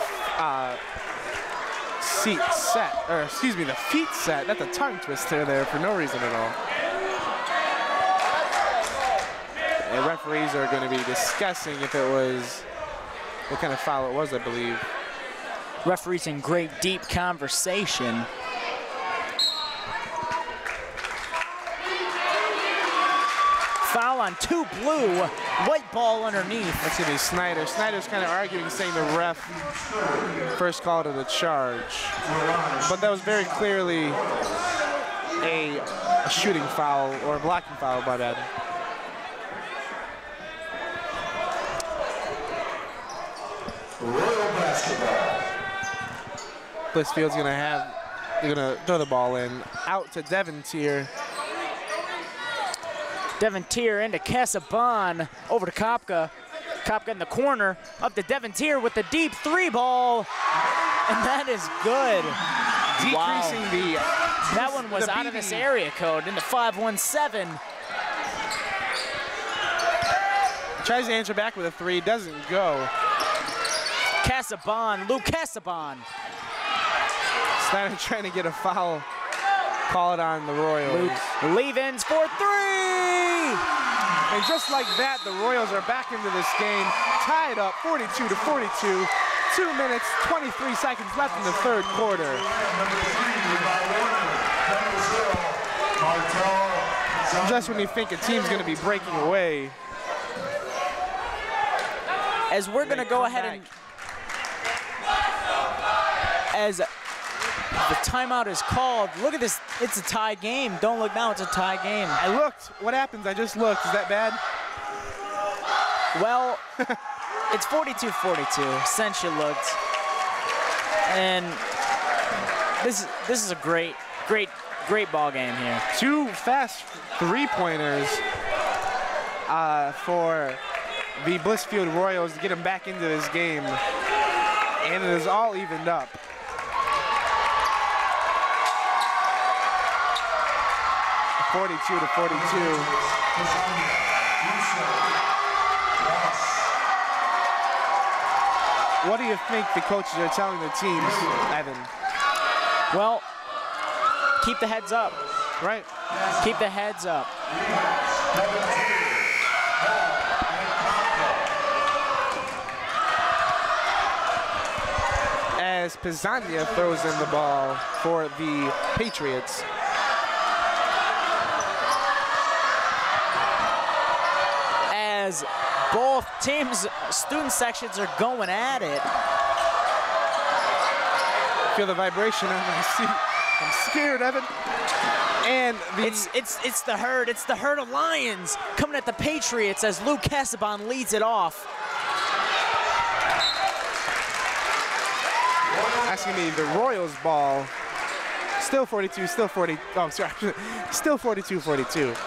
set. That's a tongue twister there for no reason at all. And referees are going to be discussing if it was, what kind of foul it was, I believe. Referees in great deep conversation. Foul on 2 blue, white ball underneath. That's going to be Snyder. Snyder's kind of arguing, saying the ref first called it a charge. But that was very clearly a shooting foul or a blocking foul, my bad. Blissfield's they're gonna throw the ball in. Out to Devontier. Devontier into Casabon, over to Kopka. Kopka in the corner, up to Devontier with the deep 3 ball. And that is good. Decreasing that one was out of this area code into 517. Tries to answer back with a 3, doesn't go. Casabon, Luke Casabon. Snyder trying to get a foul. Call it on the Royals. Leave-ins for 3! And just like that, the Royals are back into this game, tied up 42-42. 2 minutes, 23 seconds left in the third quarter. Just when you think a team's going to be breaking away. As we're going to go ahead and... As the timeout is called, look at this, it's a tie game. Don't look now, it's a tie game. I looked. What happens? I just looked. Is that bad? Well, it's 42-42 since you looked. And this is a great ball game here. 2 fast 3-pointers for the Blissfield Royals to get them back into this game. And it is all evened up. (42-42). What do you think the coaches are telling the teams, Evan? Well, keep the heads up. Right. Keep the heads up. As Pizzaglia throws in the ball for the Patriots. As both teams' student sections are going at it. Feel the vibration on my seat. I'm scared, Evan. And it's the herd. It's the herd of lions coming at the Patriots as Luke Casabon leads it off. That's going to be the Royals ball. Still 42, still 40. Oh, sorry. Still 42-42.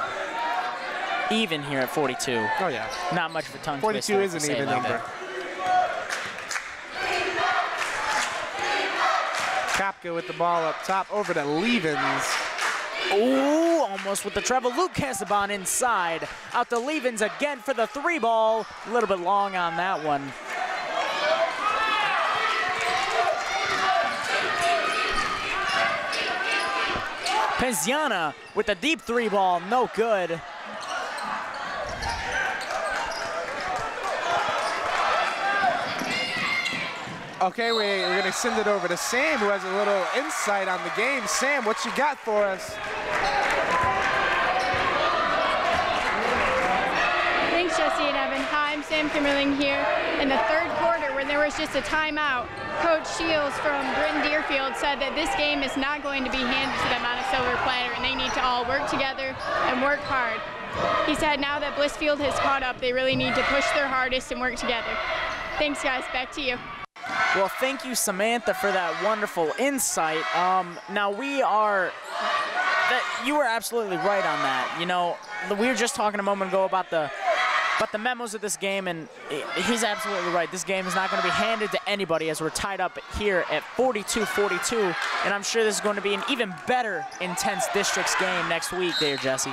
Even here at 42. Oh, yeah. Not much of a tongue 42 is an even number. Kapka with the ball up top over to Levens. Ooh, almost with the treble. Luke Casaban inside. Out to Levens again for the 3 ball. A little bit long on that one. Penziana with the deep 3 ball, no good. Okay, we're going to send it over to Sam, who has a little insight on the game. Sam, what you got for us? Thanks, Jesse and Evan. Hi, I'm Sam Kimmerling here. In the 3rd quarter, when there was just a timeout, Coach Shields from Britton-Deerfield said that this game is not going to be handed to them on a silver platter, and they need to all work together and work hard. He said now that Blissfield has caught up, they really need to push their hardest and work together. Thanks, guys. Back to you. Well, thank you, Samantha, for that wonderful insight. Now you were absolutely right on that. You know, we were just talking a moment ago about the memos of this game, and he's absolutely right. This game is not going to be handed to anybody as we're tied up here at 42-42, and I'm sure this is going to be an even better intense districts game next week there, Jesse.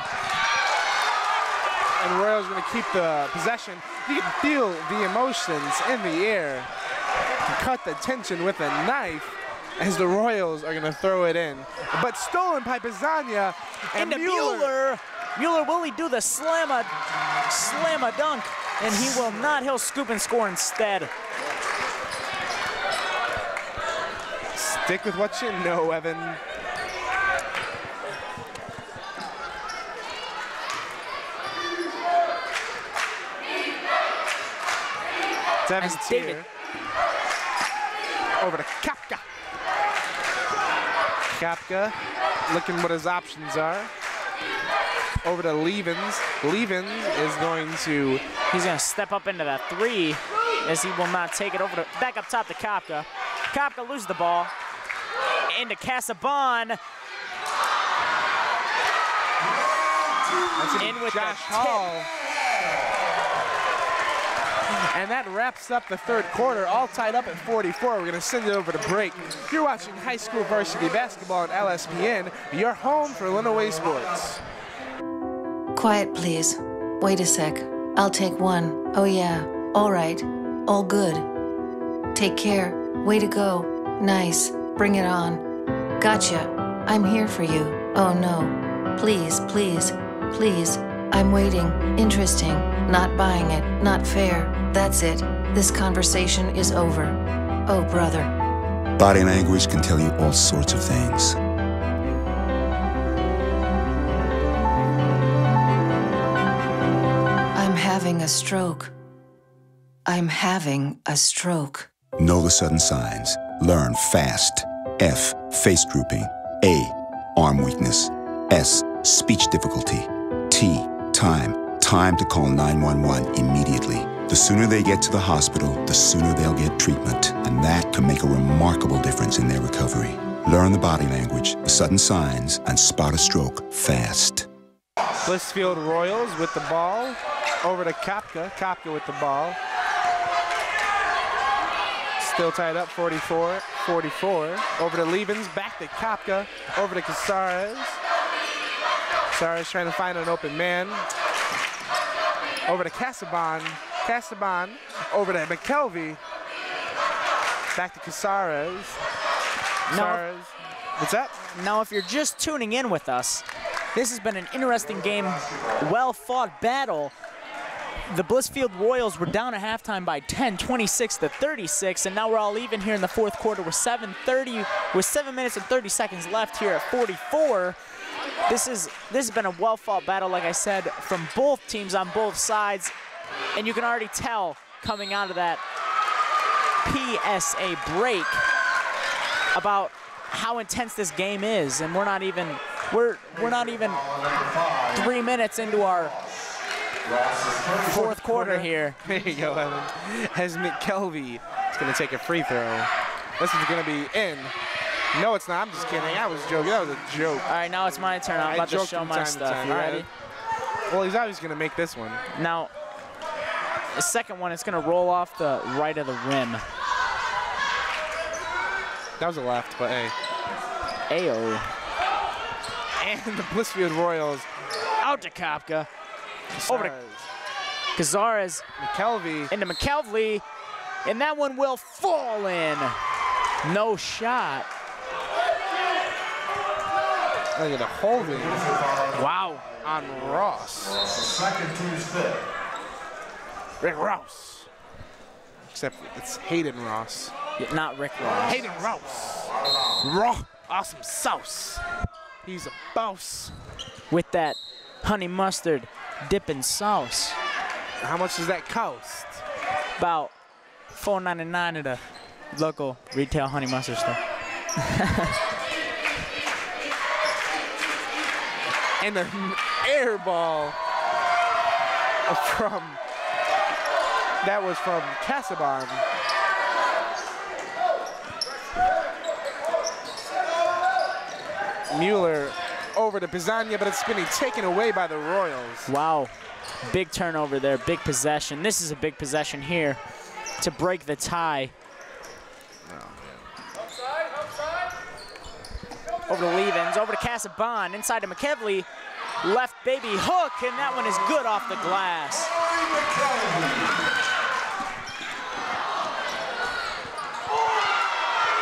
And Royals going to keep the possession. You can feel the emotions in the air. Cut the tension with a knife as the Royals are going to throw it in. But stolen by Pizzagna and Mueller. Mueller, will he do the slam a dunk? And he will not. He'll scoop and score instead. Stick with what you know, Evan. Evans here. Over to Kapka. Kapka looking what his options are. Over to Levens. Levens is going to... He's going to step up into that 3 as he will not take it over to... Back up top to Kapka. Kapka loses the ball. Into Casaban. In with Josh the Hall. And that wraps up the 3rd quarter, all tied up at 44. We're going to send it over to break. You're watching high school varsity basketball on LSPN, your home for Lenawee sports. Quiet, please. Wait a sec. I'll take 1. Oh, yeah. All right. All good. Take care. Way to go. Nice. Bring it on. Gotcha. I'm here for you. Oh, no. Please, please, please. I'm waiting. Interesting. Not buying it. Not fair. That's it. This conversation is over. Oh, brother. Body language can tell you all sorts of things. I'm having a stroke. I'm having a stroke. Know the sudden signs. Learn fast. F, face drooping. A, arm weakness. S, speech difficulty. T, time. Time to call 911 immediately. The sooner they get to the hospital, the sooner they'll get treatment, and that can make a remarkable difference in their recovery. Learn the body language, the sudden signs, and spot a stroke fast. Blissfield Royals with the ball. Over to Kapka. Kapka with the ball. Still tied up, 44-44. Over to Levens, back to Kapka. Over to Casares. Casares trying to find an open man. Over to Casaban. Casaban over to McKelvey. Back to Casares. Casares. What's that? Now, if you're just tuning in with us, this has been an interesting game, well-fought battle. The Blissfield Royals were down at halftime by 10, 26-36, and now we're all even here in the 4th quarter with 7 minutes and 30 seconds left here at 44. This has been a well-fought battle, like I said, from both teams on both sides. And you can already tell coming out of that PSA break about how intense this game is. And we're not even 3 minutes into our 4th quarter here. There you go, Evan. As McKelvey is going to take a free throw. This is going to be in. No, it's not. I'm just kidding. I was joking. That was a joke. All right, now it's my turn. I'm about to show my stuff. You ready? Well, he's obviously going to make this one. Now, the second one, it's going to roll off the right of the rim. That was a left, but hey. Ayo. And the Blissfield Royals. Out to Kopka. Over to Cazares. McKelvey. Into McKelvey. And that one will fall in. No shot. Look at the holding. Wow. On Ross. Second team's pick. Rick Ross. Except it's Hayden Ross. Yeah, not Rick Ross. Hayden Ross. Raw. Awesome sauce. He's a boss. With that honey mustard dipping sauce. How much does that cost? About $4.99 at a local retail honey mustard store. And an air ball that was from Casaban. Mueller over to Pizzagna, but it's been taken away by the Royals. Wow, big turnover there, big possession. This is a big possession here to break the tie. Over to Levens, over to Casaban, inside to McKelvey. Left baby hook, and that one is good off the glass.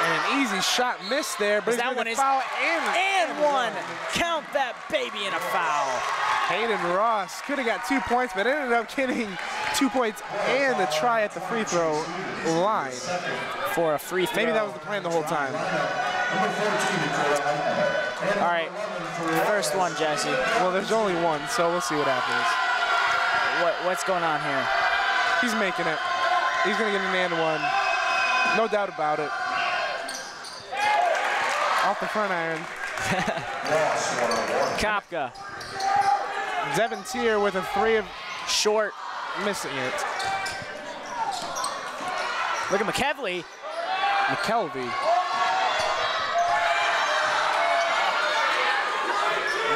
And an easy shot missed there, but that one is foul and one. Count that baby in a foul. Hayden Ross could have got 2 points, but ended up getting 2 points and a try at the free throw line. For a free throw. Maybe that was the plan the whole time. All right, first one, Jesse. Well, there's only one, so we'll see what happens. What's going on here? He's making it. He's gonna get an and one. No doubt about it. Off the front iron. Kopka. Devin Tier with a three of short. Missing it. Look at McKelvey.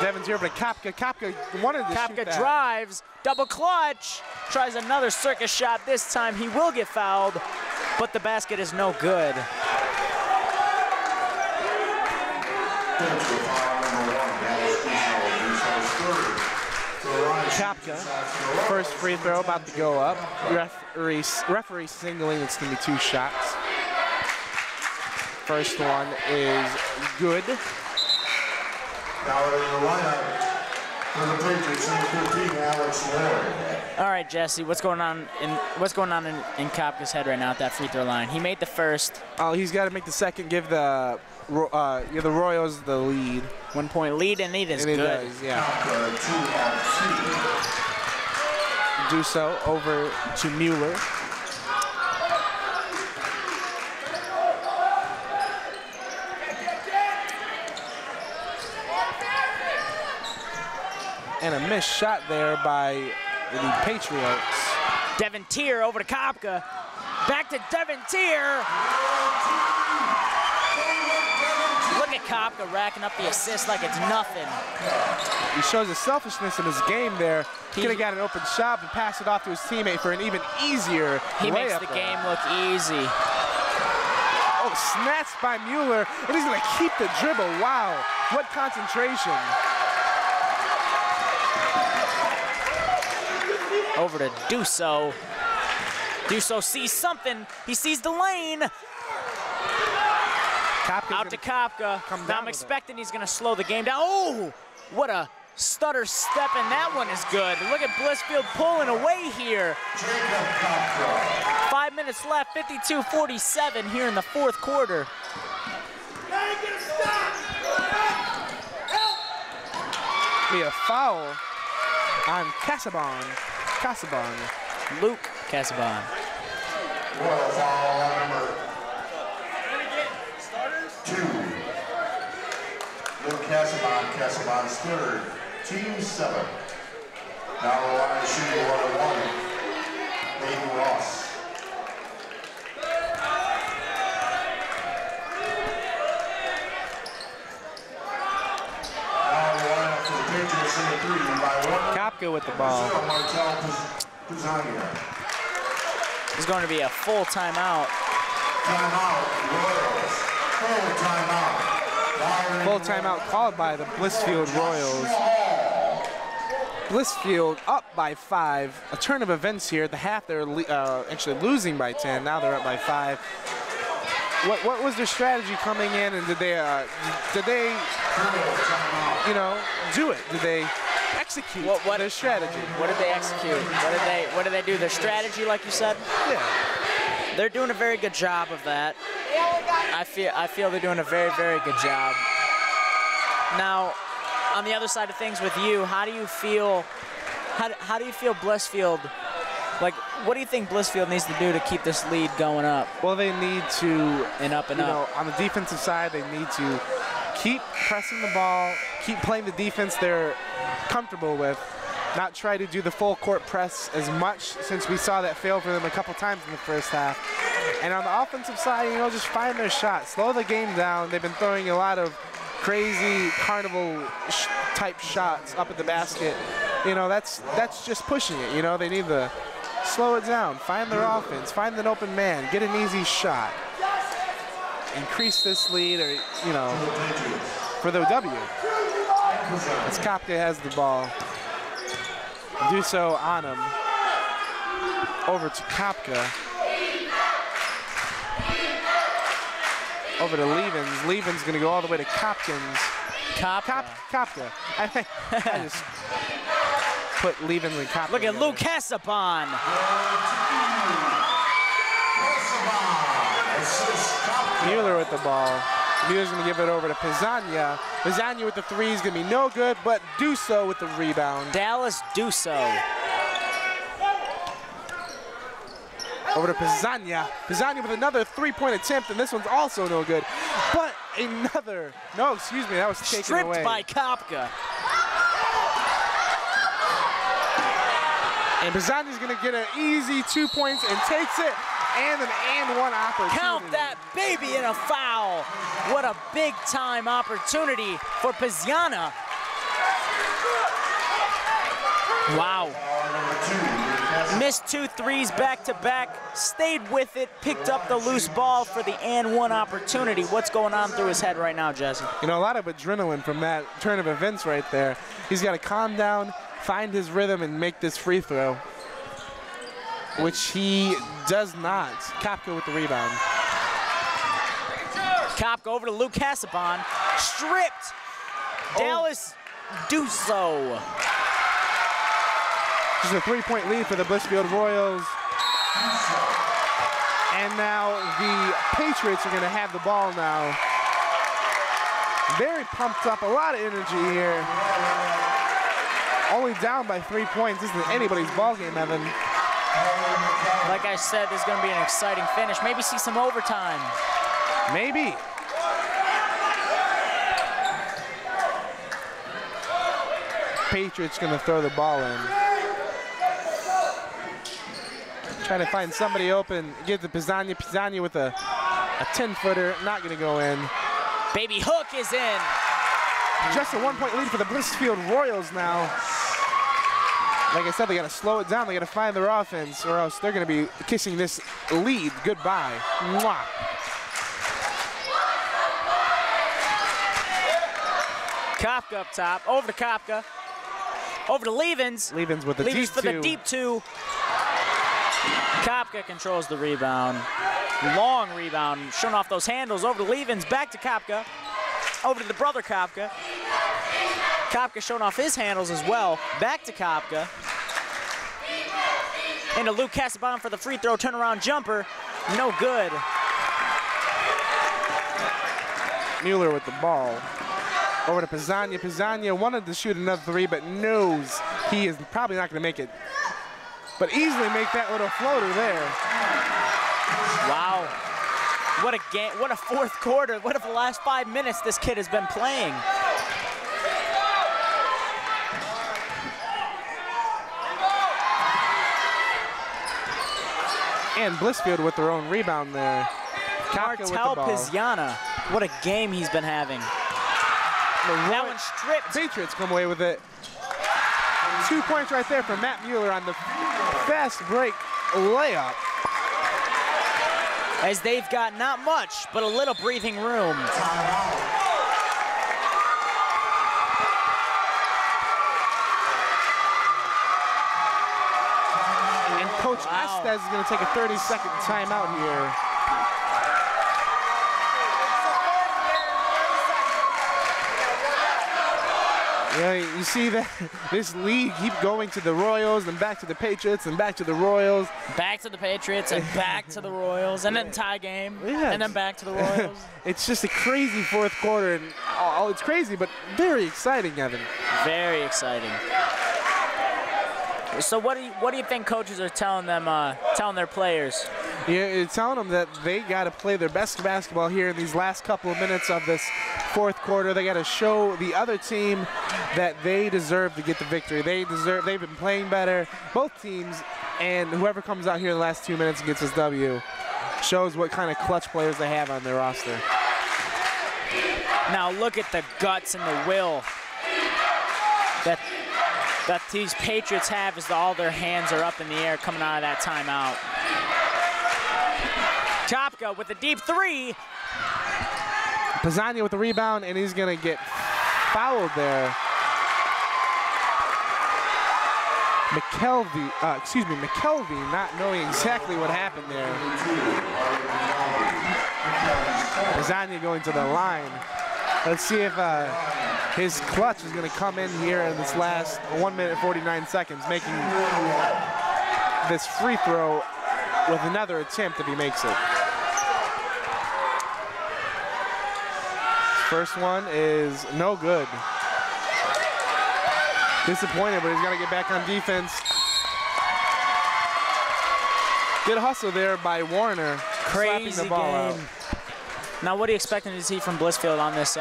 Devin's here, but Kopka wanted to shoot that. Kopka drives, double clutch, tries another circus shot. This time he will get fouled, but the basket is no good. Kopka, first free throw about to go up. Referee signaling it's going to be 2 shots. First one is good. Now in the lineup for the Patriots, number 15, Alex Lenawee. All right, Jesse, what's going on in Kopka's head right now at that free throw line? He made the first. Oh, he's got to make the second. Give the Royals the lead. 1 point lead, and it is and good. It does, yeah. Do so over to Mueller. And a missed shot there by the Patriots. Devin Tier over to Kopka. Back to Devin Tier. Look at Kopka racking up the assist like it's nothing. He shows his selfishness in his game there. He could have got an open shot and passed it off to his teammate for an even easier He layup makes the game look easy. Oh, snatched by Mueller, and he's gonna keep the dribble. Wow, what concentration. Over to Duso. Duso sees something. He sees the lane. Out to Kopka. Now I'm expecting he's going to slow the game down. Oh, what a stutter step, and that one is good. Look at Blissfield pulling away here. 5 minutes left, 52-47 here in the fourth quarter. Be a foul on Casaban. Luke Casaban. Royal foul on number 2. Luke Casaban's third. Team 7. Now the line shooting 1-1. Hayden Ross. the ball. There's going to be a full timeout. Full timeout called by the Blissfield Royals. Blissfield up by 5. A turn of events here. At the half, they're actually losing by 10. Now they're up by 5. What was their strategy coming in, and did they you know, do it? Did they execute their strategy? What did they execute? What did they do? Their strategy, like you said? Yeah. They're doing a very good job of that. I feel they're doing a very, very good job. Now, on the other side of things with you, how do you feel? How do you feel Blissfield? Like, what do you think Blissfield needs to do to keep this lead going up? Well, they need to, up. On the defensive side, they need to keep pressing the ball, keep playing the defense they're comfortable with, not try to do the full court press as much, since we saw that fail for them a couple times in the first half. And on the offensive side, you know, just find their shot, slow the game down. They've been throwing a lot of crazy carnival type shots up at the basket. You know, that's just pushing it. You know, they need to slow it down, find their offense, find an open man, get an easy shot, increase this lead, or, you know, for the W. As Kopka has the ball, do so on him. Over to Kopka. Over to Levens. Levens going to go all the way to Kopkins. Kopka. I just put Levens and Kopka. Look at Luke Hesapon. Mueller with the ball. Mueller's going to give it over to Pizzagna. Pizzagna with the three is going to be no good, but Duso with the rebound. Dallas Duso. Over to Pizzagna. Pizzagna with another three-point attempt, and this one's also no good. But another, no, excuse me, that was taken stripped away. by Kopka. And Pizzagna's going to get an easy 2 points and takes it, and an and-one opportunity. Count that baby in a foul. What a big-time opportunity for Pizzagna. Wow. Missed 2 threes back-to-back, stayed with it, picked up the loose ball for the and-one opportunity. What's going on through his head right now, Jesse? You know, a lot of adrenaline from that turn of events right there. He's got to calm down, find his rhythm, and make this free throw, which he does not. Kopka with the rebound. Kopka over to Luke Hesapon, stripped. Dallas Duso. Just a three-point lead for the Blissfield Royals. And now the Patriots are going to have the ball now. Very pumped up, a lot of energy here. Only down by 3 points. This isn't anybody's ball game, Evan. Like I said, there's going to be an exciting finish. Maybe see some overtime. Maybe. Patriots going to throw the ball in. Trying to find somebody open. Give to Pizzagna. Pizzagna with a 10-footer. Not going to go in. Baby hook is in. Just a 1-point lead for the Blissfield Royals now. Like I said, they got to slow it down. They got to find their offense, or else they're going to be kissing this lead goodbye. Mwah. Kopka up top. Over to Kopka. Over to Levens. Levens with the deep for two. the deep two. Kopka controls the rebound. Long rebound, showing off those handles. Over to Levens, back to Kopka. Over to the brother Kopka. Kopka showing off his handles as well. Back to Kopka. Into Luke Hesapon for the free throw turnaround jumper. No good. Mueller with the ball. Over to Pizzagna. Pizzagna wanted to shoot another three, but knows he is probably not going to make it. But easily make that little floater there. Wow. What a game, what a fourth quarter. What if the last 5 minutes this kid has been playing? And Blissfield with their own rebound there. Martel Pizzagna. What a game he's been having. That one stripped. Patriots come away with it. 2 points right there for Matt Mueller on the fast break layup. As they've got not much, but a little breathing room. And Coach Estes is going to take a 30-second timeout here. Yeah, you see that this league keep going to the Royals and back to the Patriots and back to the Royals. Back to the Patriots and back to the Royals and then tie game and then back to the Royals. It's just a crazy fourth quarter, and it's crazy, but very exciting, Evan. Very exciting. So what do you think coaches are telling them, telling their players? Yeah, telling them that they got to play their best basketball here in these last couple of minutes of this fourth quarter. They got to show the other team that they deserve to get the victory. They've been playing better, both teams, and whoever comes out here in the last 2 minutes and gets this W shows what kind of clutch players they have on their roster. Now look at the guts and the will that these Patriots have as all their hands are up in the air coming out of that timeout. Chopka with a deep three. Pizzagna with the rebound, and he's going to get fouled there. McKelvey not knowing exactly what happened there. Pizzagna going to the line. Let's see if his clutch is going to come in here in this last 1 minute 49 seconds, making this free throw with another attempt if he makes it. First one is no good. Disappointed, but he's got to get back on defense. Good hustle there by Warner, slapping the ball out. Now, what are you expecting to see from Blissfield on this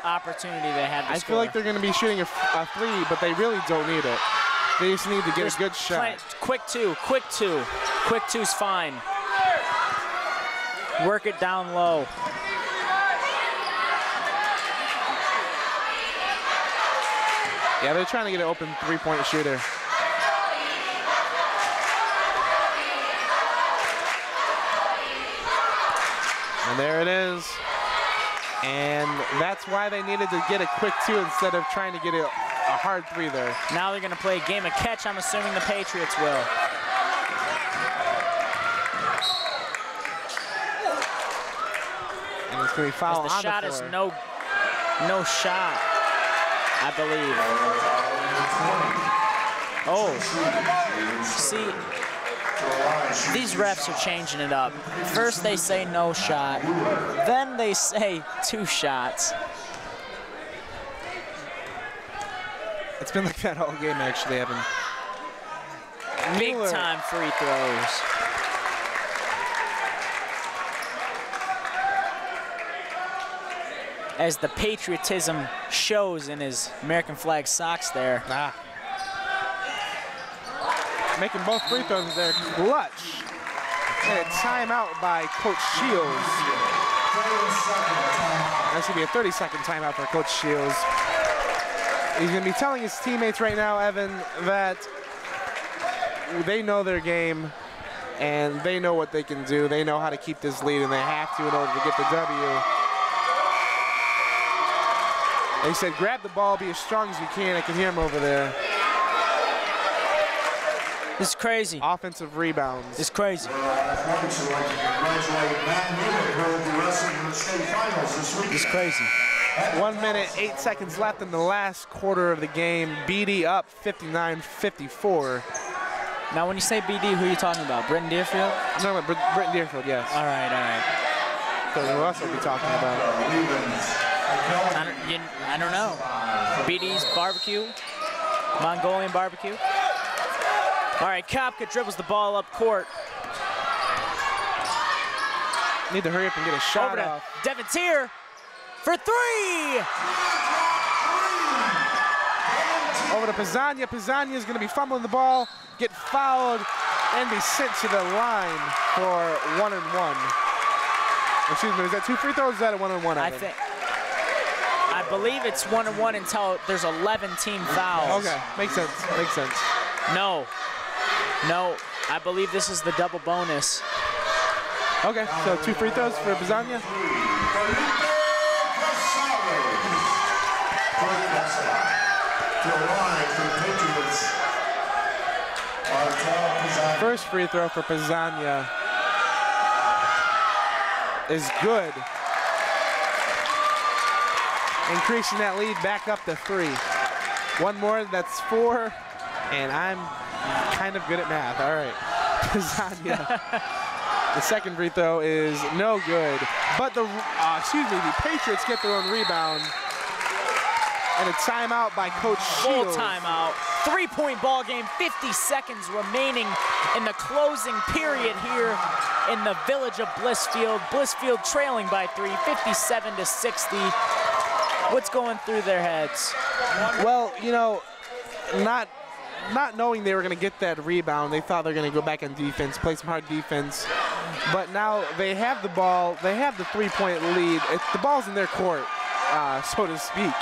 opportunity they had to I feel like they're going to be shooting a three, but they really don't need it. They just need to get a good shot. Quick two. Quick two's fine. Work it down low. Yeah, they're trying to get an open three-point shooter. And there it is. And that's why they needed to get a quick two instead of trying to get a hard three there. Now they're going to play a game of catch. I'm assuming the Patriots will. And it's going to be foul on the floor. The shot is no shot, I believe. Oh, see, these refs are changing it up. First they say no shot, then they say 2 shots. It's been like that all game, actually, Evan. Big time free throws. As the patriotism shows in his American flag socks there. Making both free throws there, clutch. And a timeout by Coach Shields. That's gonna be a 30-second timeout for Coach Shields. He's gonna be telling his teammates right now, Evan, that they know their game and they know what they can do. They know how to keep this lead, and they have to in order to get the W. They said, grab the ball, be as strong as you can. I can hear him over there. This is crazy. Offensive rebounds. It's crazy. It's crazy. 1 minute, 8 seconds left in the last quarter of the game. BD up 59-54. Now, when you say BD, who are you talking about? Britton-Deerfield? I'm talking about Britton-Deerfield, yes. All right. So who else are we talking about? I don't know. BD's barbecue, Mongolian barbecue. All right, Kopka dribbles the ball up court. Need to hurry up and get a shot off. Devon's here for 3. Over to Pizzagna. Pizzagna is going to be fumbling the ball, get fouled, and be sent to the line for 1-and-1. Excuse me, is that 2 free throws or is that a 1-and-1? I believe it's 1-1 until there's 11 team fouls. Okay, makes sense. Makes sense. No, I believe this is the double bonus. Okay, so 2 free throws for Pizzagna. First free throw for Pizzagna is good. Increasing that lead back up to 3. One more, that's 4, and I'm kind of good at math. All right, Pizzagna. The second free throw is no good, but the Patriots get their own rebound. And a timeout by Coach Shields. Full timeout. 3-point ball game, 50 seconds remaining in the closing period here in the village of Blissfield. Blissfield trailing by 3, 57-60. What's going through their heads? Well, you know, not knowing they were going to get that rebound, they thought they were going to go back on defense, play some hard defense. But now they have the ball, they have the 3-point lead. The ball's in their court, so to speak.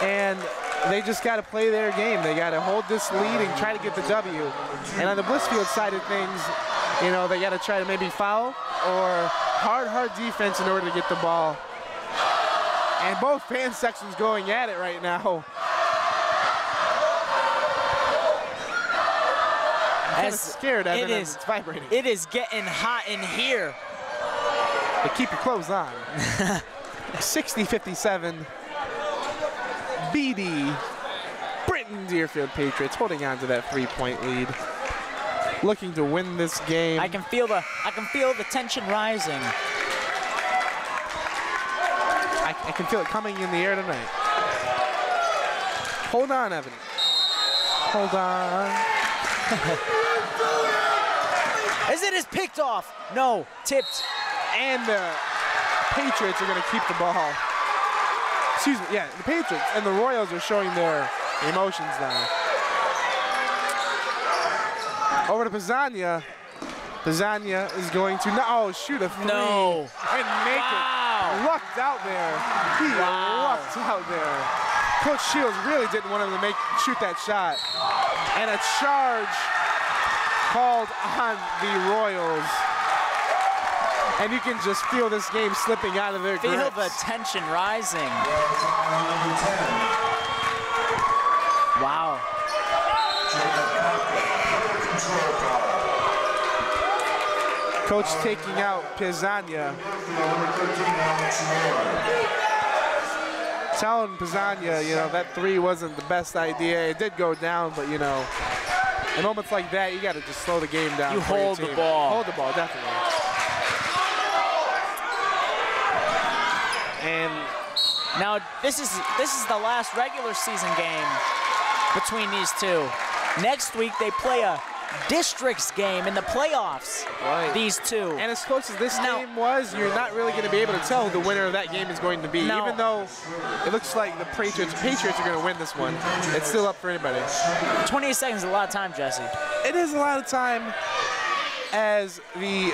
And they just got to play their game. They got to hold this lead and try to get the W. And on the Blissfield side of things, you know, they got to try to maybe foul or hard defense in order to get the ball. And both fan sections going at it right now. I'm kind of scared, Evan, as it's vibrating. It is getting hot in here. But keep your clothes on. 60-57. BD, Britton-Deerfield Patriots holding on to that 3-point lead, looking to win this game. I can feel the tension rising. I can feel it coming in the air tonight. Hold on, Evan. Hold on. As it is picked off. No, tipped. And the Patriots are going to keep the ball. Excuse me, yeah, the Patriots and the Royals are showing their emotions now. Over to Pizzagna. Pizzagna is going to shoot a 3. No. And make it. Lucked out there. He lucked out there. Coach Shields really didn't want him to shoot that shot. And a charge called on the Royals. And you can just feel this game slipping out of their grips. Feel the tension rising. Wow. Coach taking out Pizzagna. Telling Pizzagna, you know, that 3 wasn't the best idea. It did go down, but, you know, in moments like that, you got to just slow the game down. You hold the ball. Hold the ball, definitely. And now this is the last regular season game between these two. Next week they play a districts game in the playoffs. Right. These two. And as close as this game was, you're not really going to be able to tell who the winner of that game is going to be. No. Even though it looks like the Patriots are going to win this one. It's still up for anybody. 28 seconds is a lot of time, Jesse. It is a lot of time. As the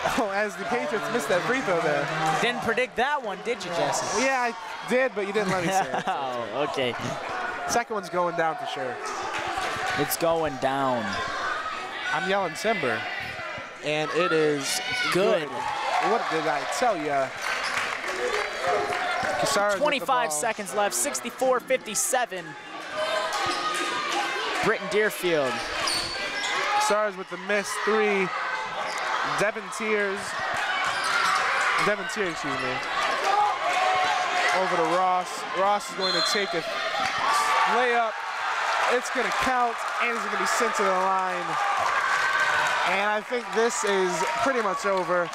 Patriots missed that free throw there. Didn't predict that one, did you, Jesse? Yeah, I did, but you didn't let me say it. Oh, okay. Second one's going down for sure. It's going down. I'm yelling timber, and it is good. What did I tell you? 25 seconds left, 64-57. Britton-Deerfield. Stars with the missed 3. Devon Tier, excuse me. Over to Ross. Ross is going to take a layup. It's going to count, and he's going to be sent to the line. And I think this is pretty much over.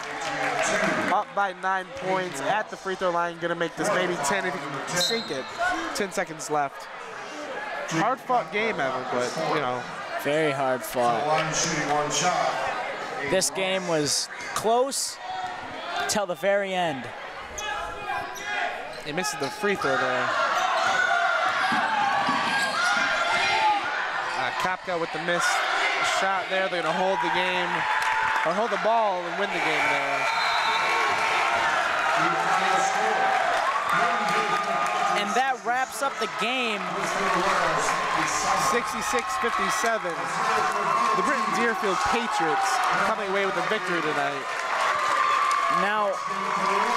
Up by 9 points at the free throw line. Going to make this maybe 10 if you can sink it. 10 seconds left. Hard fought game, Evan, but you know. Very hard fought. One shot. This game was close till the very end. He misses the free throw there. Kopka with the missed shot there. They're going to hold the game, or hold the ball and win the game there. And that wraps up the game. 66-57. The Britton-Deerfield Patriots coming away with a victory tonight. Now,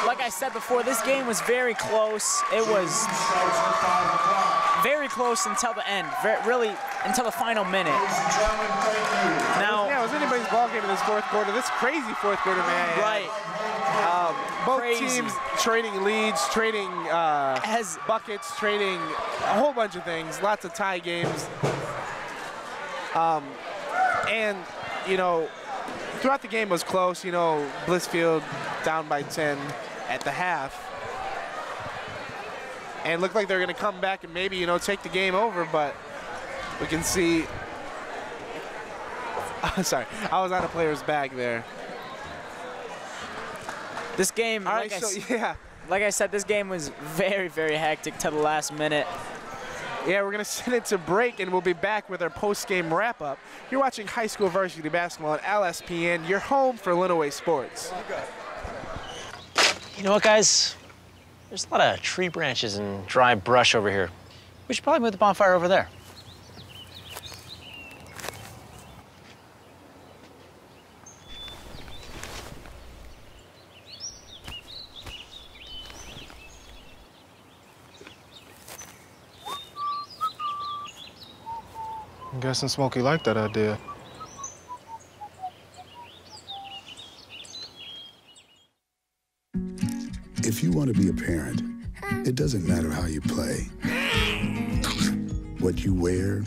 like I said before, this game was very close. It was very close until the end, really until the final minute. Now, yeah, it was anybody's ball game in this fourth quarter. This crazy fourth quarter, man. Right. Both teams trading leads, trading buckets, trading a whole bunch of things. Lots of tie games. And, you know, throughout the game was close. You know, Blissfield down by 10 at the half. And looked like they're going to come back and maybe, you know, take the game over, but we can see. Sorry, I was on a player's back there. This game, like I said, this game was very, very hectic to the last minute. Yeah, we're going to send it to break, and we'll be back with our post-game wrap-up. You're watching high school varsity basketball at LSPN. You're home for Lenawee Sports. You know what, guys? There's a lot of tree branches and dry brush over here. We should probably move the bonfire over there. I'm guessing Smokey liked that idea. If you want to be a parent, it doesn't matter how you play, what you wear,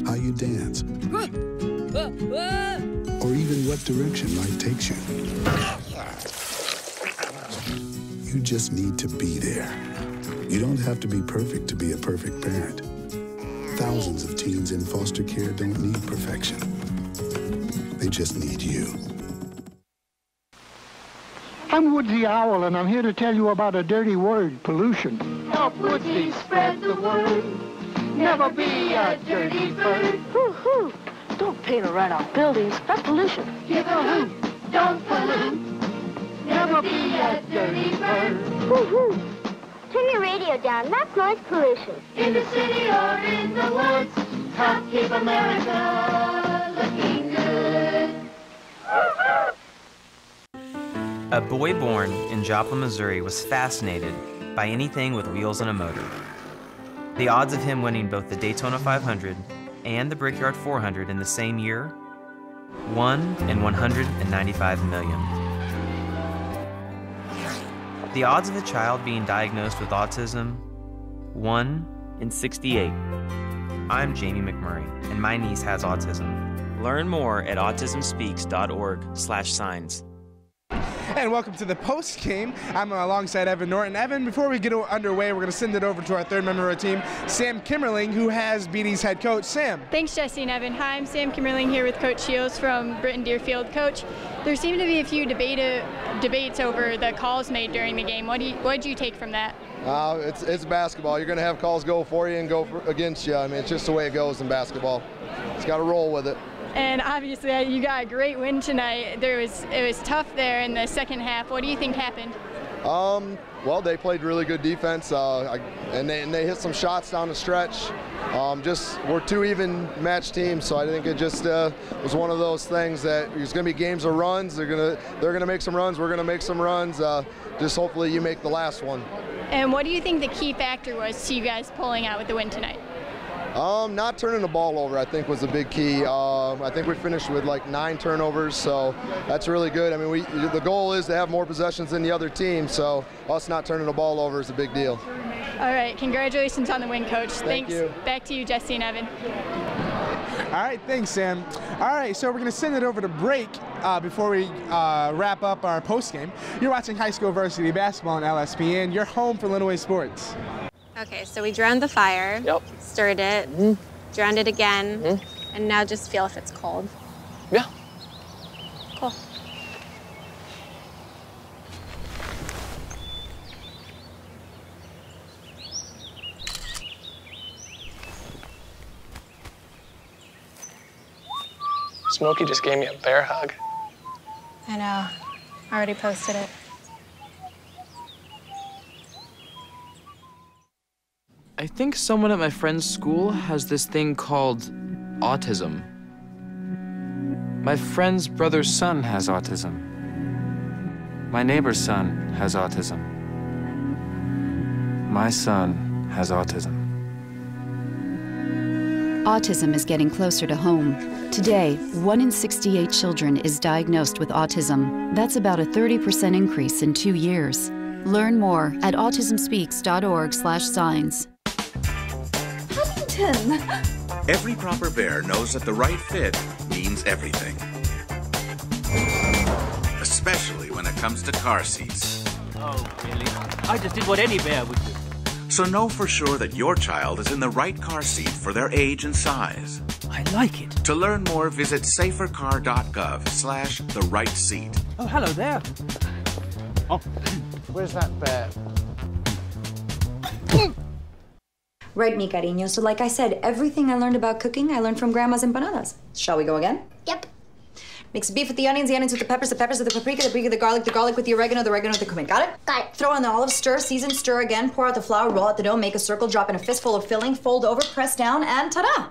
how you dance, or even what direction life takes you. You just need to be there. You don't have to be perfect to be a perfect parent. Thousands of teens in foster care don't need perfection. They just need you. I'm Woodsy Owl, and I'm here to tell you about a dirty word, pollution. Help Woodsy spread the word. Never be a dirty bird. Hoo-hoo. Don't paint or write on buildings. That's pollution. Give a hoot. Don't pollute. Never be a dirty bird. Hoo-hoo. Turn your radio down. That's noise pollution. In the city or in the woods, help keep America looking good. A boy born in Joplin, Missouri was fascinated by anything with wheels and a motor. The odds of him winning both the Daytona 500 and the Brickyard 400 in the same year, 1 in 195 million. The odds of a child being diagnosed with autism, 1 in 68. I'm Jamie McMurray, and my niece has autism. Learn more at autismspeaks.org/signs. And welcome to the post game. I'm alongside Evan Norton. Evan, before we get underway, we're going to send it over to our third member of our team, Sam Kimmerling, who has BD's head coach. Sam. Thanks, Jesse and Evan. Hi, I'm Sam Kimmerling here with Coach Shields from Britton-Deerfield. Coach, there seemed to be a few debates over the calls made during the game. What did you take from that? It's basketball. You're going to have calls go for you and go against you. I mean, it's just the way it goes in basketball. It's got to roll with it. And obviously, you got a great win tonight. It was tough there in the second half. What do you think happened? Well, they played really good defense, and they hit some shots down the stretch. We're two even match teams, so I think it just was one of those things that there's going to be games of runs. They're gonna make some runs. We're going to make some runs. Just hopefully you make the last one. And what do you think the key factor was to you guys pulling out with the win tonight? Not turning the ball over, I think, was a big key. I think we finished with like 9 turnovers, so that's really good. I mean, the goal is to have more possessions than the other team, so us not turning the ball over is a big deal. All right, congratulations on the win, Coach. Thank you. Back to you, Jesse and Evan. All right, thanks, Sam. All right, so we're going to send it over to break before we wrap up our post game. You're watching high school varsity basketball on LSPN. You're home for Lenawee Sports. Okay, so we drowned the fire, stirred it, drowned it again, and now just feel if it's cold. Yeah. Cool. Smokey just gave me a bear hug. I know. Already posted it. I think someone at my friend's school has this thing called autism. My friend's brother's son has autism. My neighbor's son has autism. My son has autism. Autism is getting closer to home. Today, 1 in 68 children is diagnosed with autism. That's about a 30% increase in 2 years. Learn more at autismspeaks.org/signs. Huntington! Every proper bear knows that the right fit means everything. Especially when it comes to car seats. Oh, really? I just did what any bear would do. So know for sure that your child is in the right car seat for their age and size. I like it. To learn more, visit safercar.gov/the right seat. Oh, hello there. Oh, where's that bear? Right, mi cariño. So like I said, everything I learned about cooking, I learned from Grandma's empanadas. Shall we go again? Yep. Mix beef with the onions with the peppers with the paprika with the garlic with the oregano with the cumin. Got it? Got it. Throw on the olives, stir, season, stir again, pour out the flour, roll out the dough, make a circle, drop in a fistful of filling, fold over, press down, and ta-da!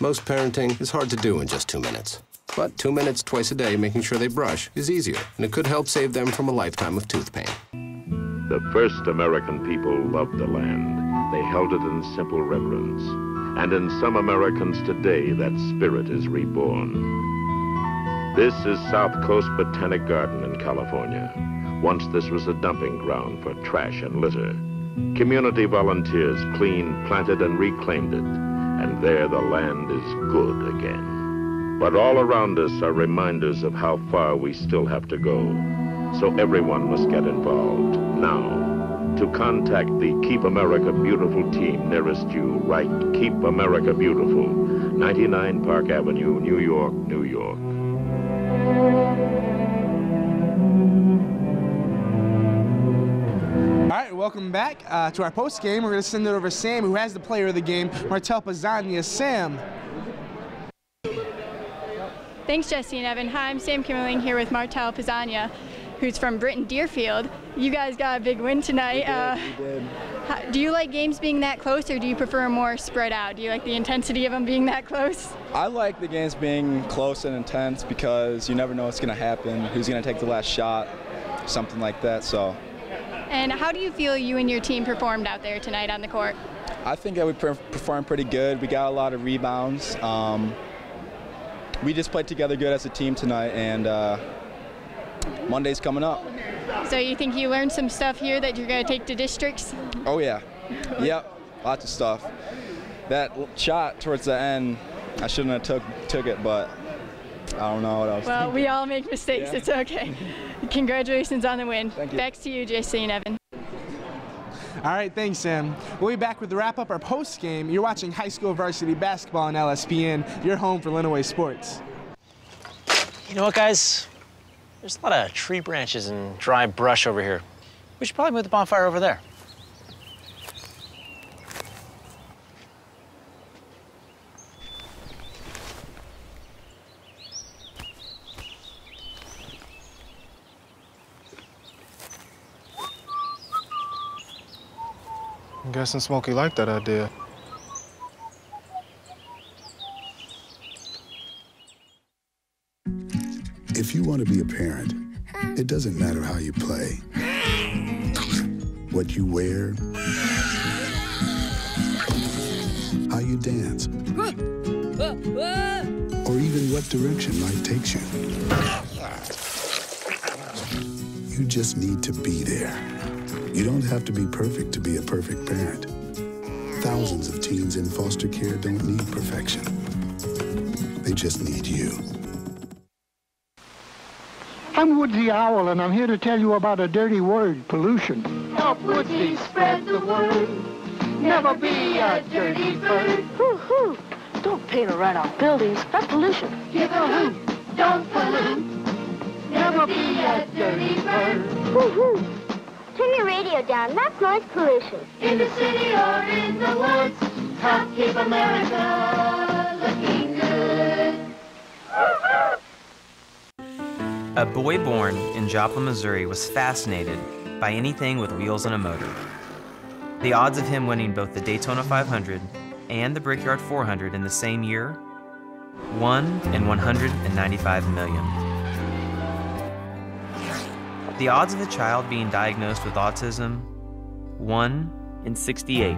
Most parenting is hard to do in just 2 minutes. But 2 minutes twice a day making sure they brush is easier, and it could help save them from a lifetime of tooth pain. The first American people loved the land. They held it in simple reverence. And in some Americans today, that spirit is reborn. This is South Coast Botanic Garden in California. Once this was a dumping ground for trash and litter. Community volunteers cleaned, planted, and reclaimed it. And there the land is good again. But all around us are reminders of how far we still have to go. So everyone must get involved now. To contact the Keep America Beautiful team nearest you, write Keep America Beautiful, 99 Park Avenue, New York, New York. All right, welcome back to our post game. We're going to send it over to Sam, who has the player of the game, Martel Pizzagna. Sam. Thanks, Jesse and Evan. Hi, I'm Sam Kimmerling here with Martel Pizzagna, who's from Britton-Deerfield. You guys got a big win tonight. We did. Do you like games being that close, or do you prefer more spread out? Do you like the intensity of them being that close? I like the games being close and intense because you never know what's going to happen, who's going to take the last shot, something like that. So. And how do you feel you and your team performed out there tonight on the court? I think that we performed pretty good. We got a lot of rebounds. We just played together good as a team tonight, and Monday's coming up. So you think you learned some stuff here that you're going to take to districts? Oh, yeah. Yep, lots of stuff. That shot towards the end, I shouldn't have took it, but I don't know what else. Well, we all make mistakes. Yeah. It's okay. Congratulations on the win. Thank you. Back to you, Jesse and Evan. All right, thanks, Sam. We'll be back with the wrap-up our post-game. You're watching high school varsity basketball on LSPN. You're home for Lenawee Sports. You know what, guys? There's a lot of tree branches and dry brush over here. We should probably move the bonfire over there. I'm guessing Smokey liked that idea. If you want to be a parent, it doesn't matter how you play, what you wear, how you dance, or even what direction life takes you. You just need to be there. You don't have to be perfect to be a perfect parent. Thousands of teens in foster care don't need perfection. They just need you. I'm Woodsy Owl, and I'm here to tell you about a dirty word, pollution. Help Woodsy spread the word. Never be a dirty bird. Hoo-hoo. Don't paint or write out buildings. That's pollution. Give a hoot. Don't pollute. Never be a dirty bird. Hoo-hoo. Turn your radio down. That's noise pollution. In the city or in the woods, help keep America looking good. A boy born in Joplin, Missouri was fascinated by anything with wheels and a motor. The odds of him winning both the Daytona 500 and the Brickyard 400 in the same year? 1 in 195 million. The odds of a child being diagnosed with autism? 1 in 68.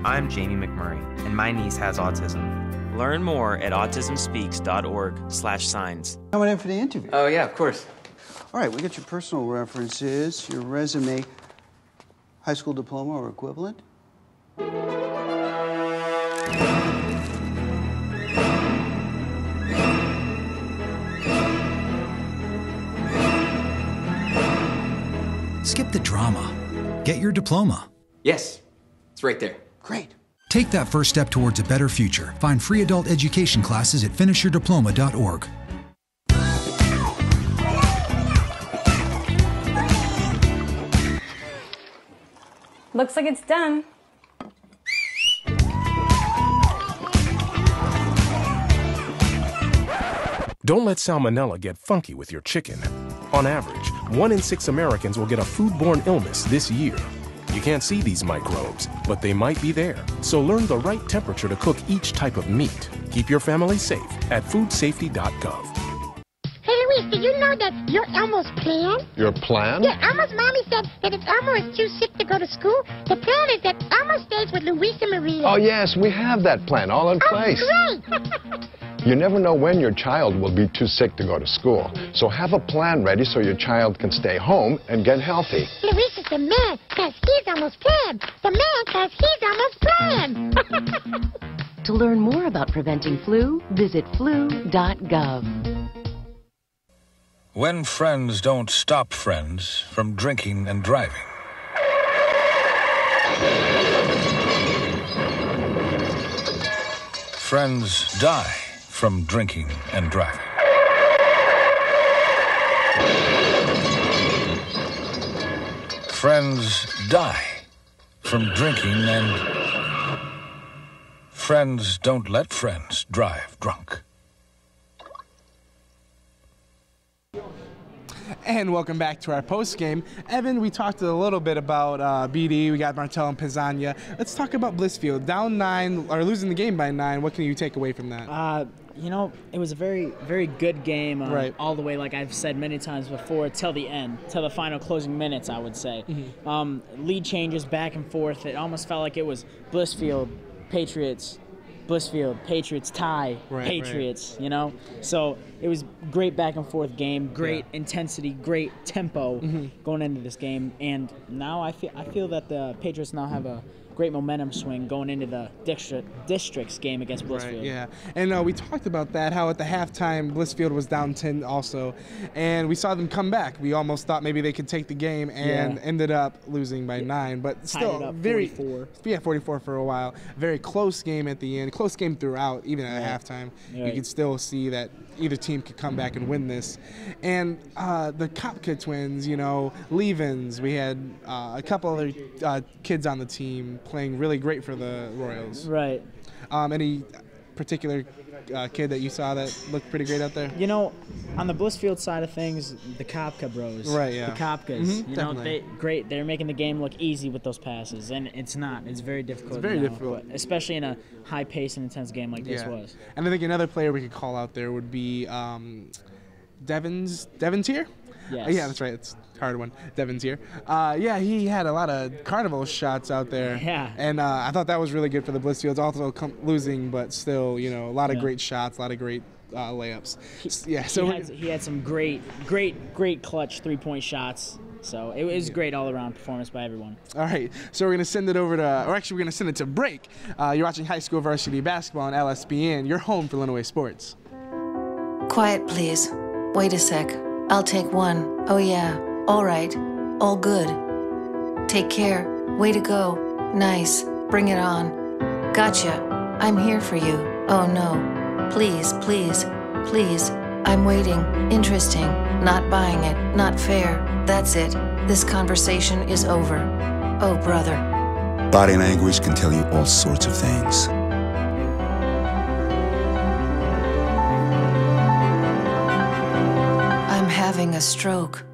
I'm Jamie McMurray, and my niece has autism. Learn more at autismspeaks.org/signs. I went in for the interview. Oh, yeah, of course. All right, we got your personal references, your resume, high school diploma or equivalent. Skip the drama. Get your diploma. Yes, it's right there. Great. Take that first step towards a better future. Find free adult education classes at finishyourdiploma.org. Looks like it's done. Don't let salmonella get funky with your chicken. On average, 1 in 6 Americans will get a foodborne illness this year. You can't see these microbes, but they might be there. So learn the right temperature to cook each type of meat. Keep your family safe at foodsafety.gov. Hey, Luis, did you know that you're Elmo's plan? Your plan? Yeah, Elmo's mommy said that if Elmo is too sick to go to school, the plan is that Elmo stays with Luis and Maria. Oh, yes, we have that plan all in place. Great! You never know when your child will be too sick to go to school. So have a plan ready so your child can stay home and get healthy. Luis is the man, because he's Elmo's plan. The man, because he's Elmo's plan. To learn more about preventing flu, visit flu.gov. When friends don't stop friends from drinking and driving. Friends die from drinking and driving. Friends die from drinking and... Friends don't let friends drive drunk. And welcome back to our post game. Evan, we talked a little bit about BD. We got Martel and Pizzagna. Let's talk about Blissfield. Down 9, or losing the game by 9. What can you take away from that? You know, it was a very, very good game Right. all the way, like I've said many times before, till the end, till the final closing minutes, I would say. Lead changes back and forth. It almost felt like it was Blissfield, Patriots, Blissfield, Patriots, tie, Patriots, you know? So it was great back and forth game, great intensity, great tempo going into this game. And now I feel that the Patriots now have a great momentum swing going into the districts game against Blissfield. Right, yeah. And we talked about that, how at the halftime Blissfield was down 10 also, and we saw them come back. We almost thought maybe they could take the game and ended up losing by 9, but still up very 44. Yeah, 44 for a while. Very close game at the end, close game throughout, even at halftime. You could still see that either team could come back and win this. And the Kopka twins, you know, Levens, we had a couple other kids on the team playing really great for the Royals. Right. Any particular kid that you saw that looked pretty great out there? You know, on the Blissfield side of things, the Kopka bros. Right, yeah. The Kopkas. You know, definitely. they're making the game look easy with those passes, and it's not. It's very difficult. It's very now, difficult. but especially in a high-paced and intense game like this was. And I think another player we could call out there would be Devon's here? Yes. Yeah, that's right. It's a hard one. Devon's here. Yeah, he had a lot of carnival shots out there. Yeah. And I thought that was really good for the Blissfields. Also losing, but still, you know, a lot of great shots, a lot of great layups. He had some great clutch three-point shots. So it was great all-around performance by everyone. All right, so we're going to send it over to, or actually we're going to send it to break. You're watching high school varsity basketball on LSPN. You're home for Lenawee Sports. Quiet, please. Wait a sec. I'll take one. Oh, yeah. All right. All good. Take care. Way to go. Nice. Bring it on. Gotcha. I'm here for you. Oh, no. Please, please, please. I'm waiting. Interesting. Not buying it. Not fair. That's it. This conversation is over. Oh, brother. Body language can tell you all sorts of things. I'm having a stroke.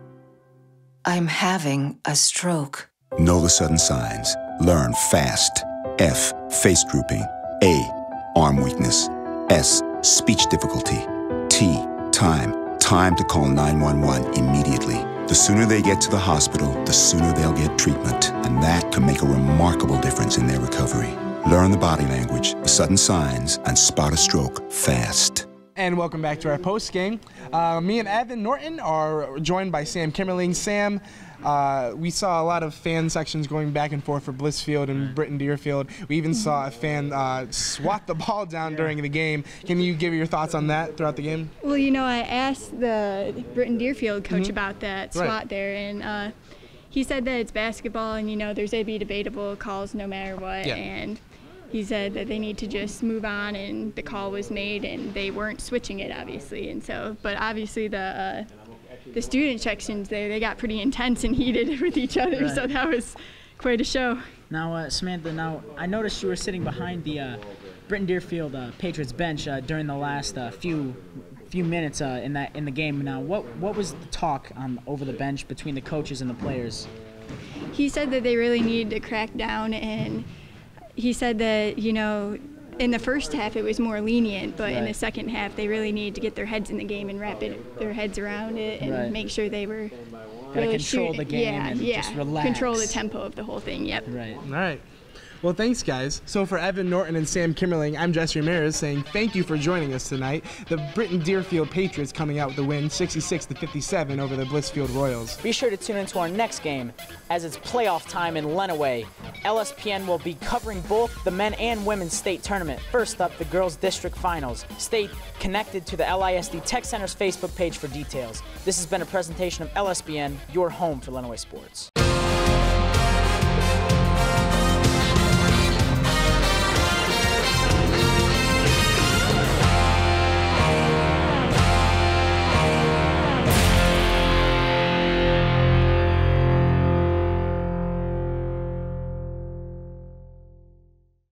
I'm having a stroke. Know the sudden signs. Learn fast. F, face drooping. A, arm weakness. S, speech difficulty. T, time. Time to call 911 immediately. The sooner they get to the hospital, the sooner they'll get treatment, and that can make a remarkable difference in their recovery. Learn the body language, the sudden signs, and spot a stroke fast. And welcome back to our post game. Me and Evan Norton are joined by Sam Kimmerling. Sam, we saw a lot of fan sections going back and forth for Blissfield and Britton-Deerfield. We even saw a fan swat the ball down during the game. Can you give your thoughts on that throughout the game? Well, you know, I asked the Britton-Deerfield coach about that swat there, and he said that it's basketball, and you know, there's going to be debatable calls no matter what. And he said that they need to just move on, and the call was made, and they weren't switching it, obviously. And so, but obviously the student sections there, they got pretty intense and heated with each other, so that was quite a show. Now, Samantha, I noticed you were sitting behind the Britton-Deerfield Patriots bench during the last few minutes in the game. Now, what was the talk over the bench between the coaches and the players? He said that they really needed to crack down, and he said that, you know, in the first half it was more lenient, but in the second half they really needed to get their heads in the game and wrap their heads around it and make sure they were really control the game and just relax. Control the tempo of the whole thing. Yep. Right. All right. Well, thanks, guys. So for Evan Norton and Sam Kimmerling, I'm Jesse Ramirez saying thank you for joining us tonight. The Britton-Deerfield Patriots coming out with the win, 66-57 over the Blissfield Royals. Be sure to tune into our next game as it's playoff time in Lenawee. LSPN will be covering both the men and women's state tournament. First up, the girls' district finals. Stay connected to the LISD Tech Center's Facebook page for details. This has been a presentation of LSPN, your home for Lenawee sports.